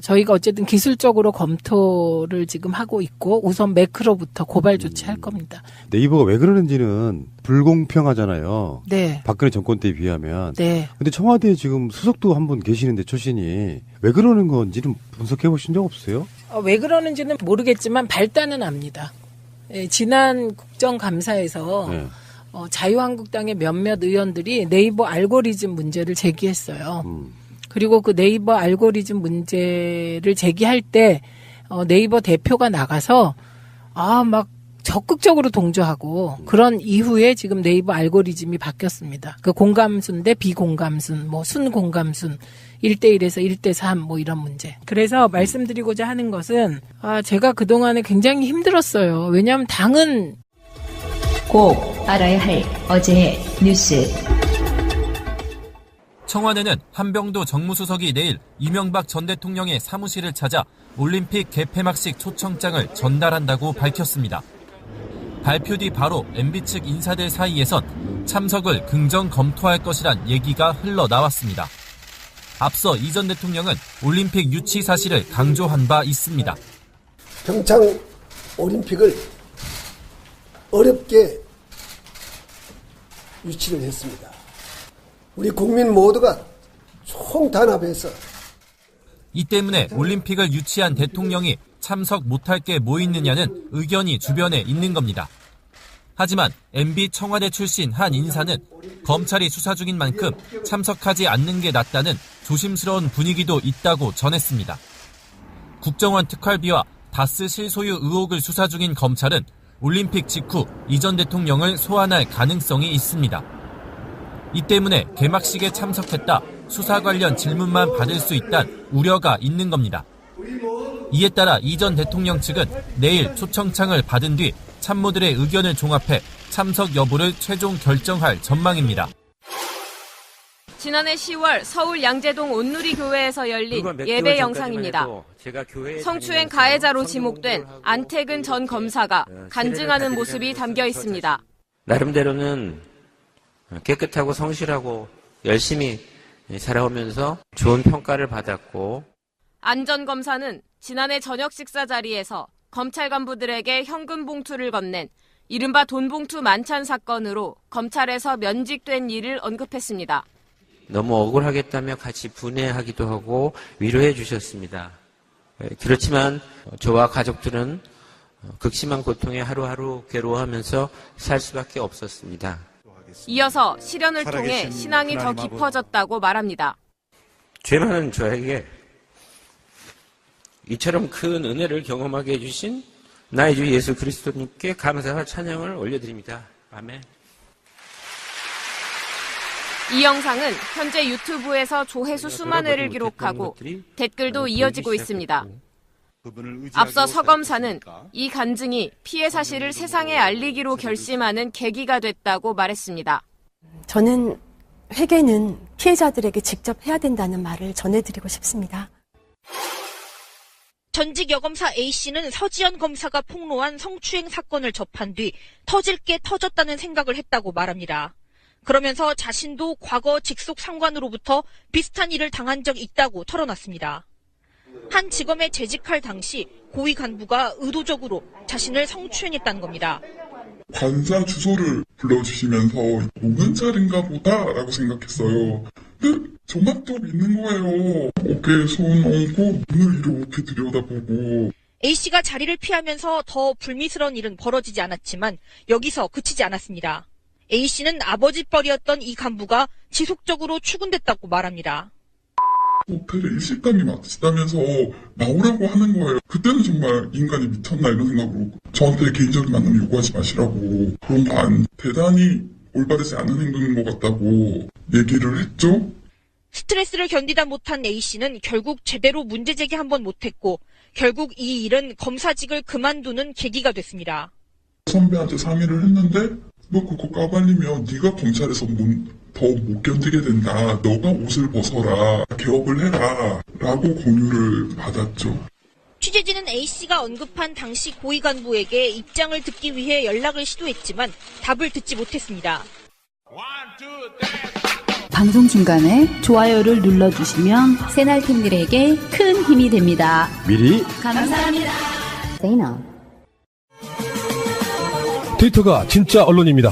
저희가 어쨌든 기술적으로 검토를 지금 하고 있고 우선 매크로부터 고발 조치할 겁니다. 네이버가 왜 그러는지는 불공평하잖아요. 네. 박근혜 정권 때에 비하면. 네. 근데 청와대에 지금 수석도 한 분 계시는데 출신이 왜 그러는 건지는 분석해 보신 적 없어요? 왜 그러는지는 모르겠지만 발단은 압니다. 지난 국정감사에서 자유한국당의 몇몇 의원들이 네이버 알고리즘 문제를 제기했어요. 그리고 그 네이버 알고리즘 문제를 제기할 때 네이버 대표가 나가서 막 적극적으로 동조하고 그런 이후에 지금 네이버 알고리즘이 바뀌었습니다. 그 공감순 대 비공감순, 뭐 순공감순, 1대1에서 1대3 뭐 이런 문제. 그래서 말씀드리고자 하는 것은 제가 그동안에 굉장히 힘들었어요. 왜냐하면 당은 꼭 알아야 할 어제의 뉴스. 청와대는 한병도 정무수석이 내일 이명박 전 대통령의 사무실을 찾아 올림픽 개폐막식 초청장을 전달한다고 밝혔습니다. 발표 뒤 바로 MB 측 인사들 사이에선 참석을 긍정 검토할 것이란 얘기가 흘러나왔습니다. 앞서 이 전 대통령은 올림픽 유치 사실을 강조한 바 있습니다. 평창 올림픽을 어렵게 유치를 했습니다. 우리 국민 모두가 총단합해서 이 때문에 올림픽을 유치한 대통령이 참석 못할 게 뭐 있느냐는 의견이 주변에 있는 겁니다. 하지만 MB 청와대 출신 한 인사는 검찰이 수사 중인 만큼 참석하지 않는 게 낫다는 조심스러운 분위기도 있다고 전했습니다. 국정원 특활비와 다스 실소유 의혹을 수사 중인 검찰은 올림픽 직후 이 전 대통령을 소환할 가능성이 있습니다. 이 때문에 개막식에 참석했다 수사 관련 질문만 받을 수 있다는 우려가 있는 겁니다. 이에 따라 이 전 대통령 측은 내일 초청장을 받은 뒤 참모들의 의견을 종합해 참석 여부를 최종 결정할 전망입니다. 지난해 10월 서울 양재동 온누리교회에서 열린 예배 영상입니다. 성추행 가해자로 지목된 안태근 전 검사가 간증하는 모습이 담겨 있습니다. 나름대로는 깨끗하고 성실하고 열심히 살아오면서 좋은 평가를 받았고, 안 전 검사는 지난해 저녁 식사 자리에서 검찰 간부들에게 현금 봉투를 건넨 이른바 돈봉투 만찬 사건으로 검찰에서 면직된 일을 언급했습니다. 너무 억울하겠다며 같이 분해하기도 하고 위로해 주셨습니다. 그렇지만 저와 가족들은 극심한 고통에 하루하루 괴로워하면서 살 수밖에 없었습니다. 이어서 실연을 통해 신앙이 더 깊어졌다고 말합니다. 죄 많은 저에게 이처럼 큰 은혜를 경험하게 해주신 나의 주 예수 그리스도님께 감사와 찬양을 올려드립니다. 아멘. 이 영상은 현재 유튜브에서 조회수 수만 회를 기록하고 댓글도 이어지고 있습니다. 앞서 서 검사는 이 간증이 피해 사실을 세상에 알리기로 결심하는 계기가 됐다고 말했습니다. 저는 회개는 피해자들에게 직접 해야 된다는 말을 전해드리고 싶습니다. 전직 여검사 A씨는 서지현 검사가 폭로한 성추행 사건을 접한 뒤 터질 게 터졌다는 생각을 했다고 말합니다. 그러면서 자신도 과거 직속 상관으로부터 비슷한 일을 당한 적 있다고 털어놨습니다. 한 직업에 재직할 당시 고위 간부가 의도적으로 자신을 성추행했다는 겁니다. 관사 주소를 불러주시면서 노근자리인가 보다라고 생각했어요. 근데 저만 또 믿는 거예요. 어깨에 손 얹고 눈을 이렇게 들여다보고. A씨가 자리를 피하면서 더 불미스러운 일은 벌어지지 않았지만 여기서 그치지 않았습니다. A씨는 아버지 뻘이었던 이 간부가 지속적으로 추근됐다고 말합니다. 호텔에 일식당이 맞다면서 나오라고 하는 거예요. 그때는 정말 인간이 미쳤나 이런 생각으로 저한테 개인적인 만남 요구하지 마시라고, 그런 거 대단히 올바르지 않은 행동인 것 같다고 얘기를 했죠. 스트레스를 견디다 못한 A씨는 결국 제대로 문제 제기 한 번 못했고 결국 이 일은 검사직을 그만두는 계기가 됐습니다. 선배한테 상의를 했는데 너 그거 까발리면 네가 검찰에서 더 못 견디게 된다. 너가 옷을 벗어라. 개업을 해라. 라고 공유를 받았죠. 취재진은 A씨가 언급한 당시 고위 간부에게 입장을 듣기 위해 연락을 시도했지만 답을 듣지 못했습니다. 방송 중간에 좋아요를 눌러주시면 새날팀들에게 큰 힘이 됩니다. 미리 감사합니다. 트위터가 진짜 언론입니다.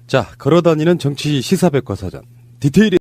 자, 걸어다니는 정치 시사백과사전 디테일이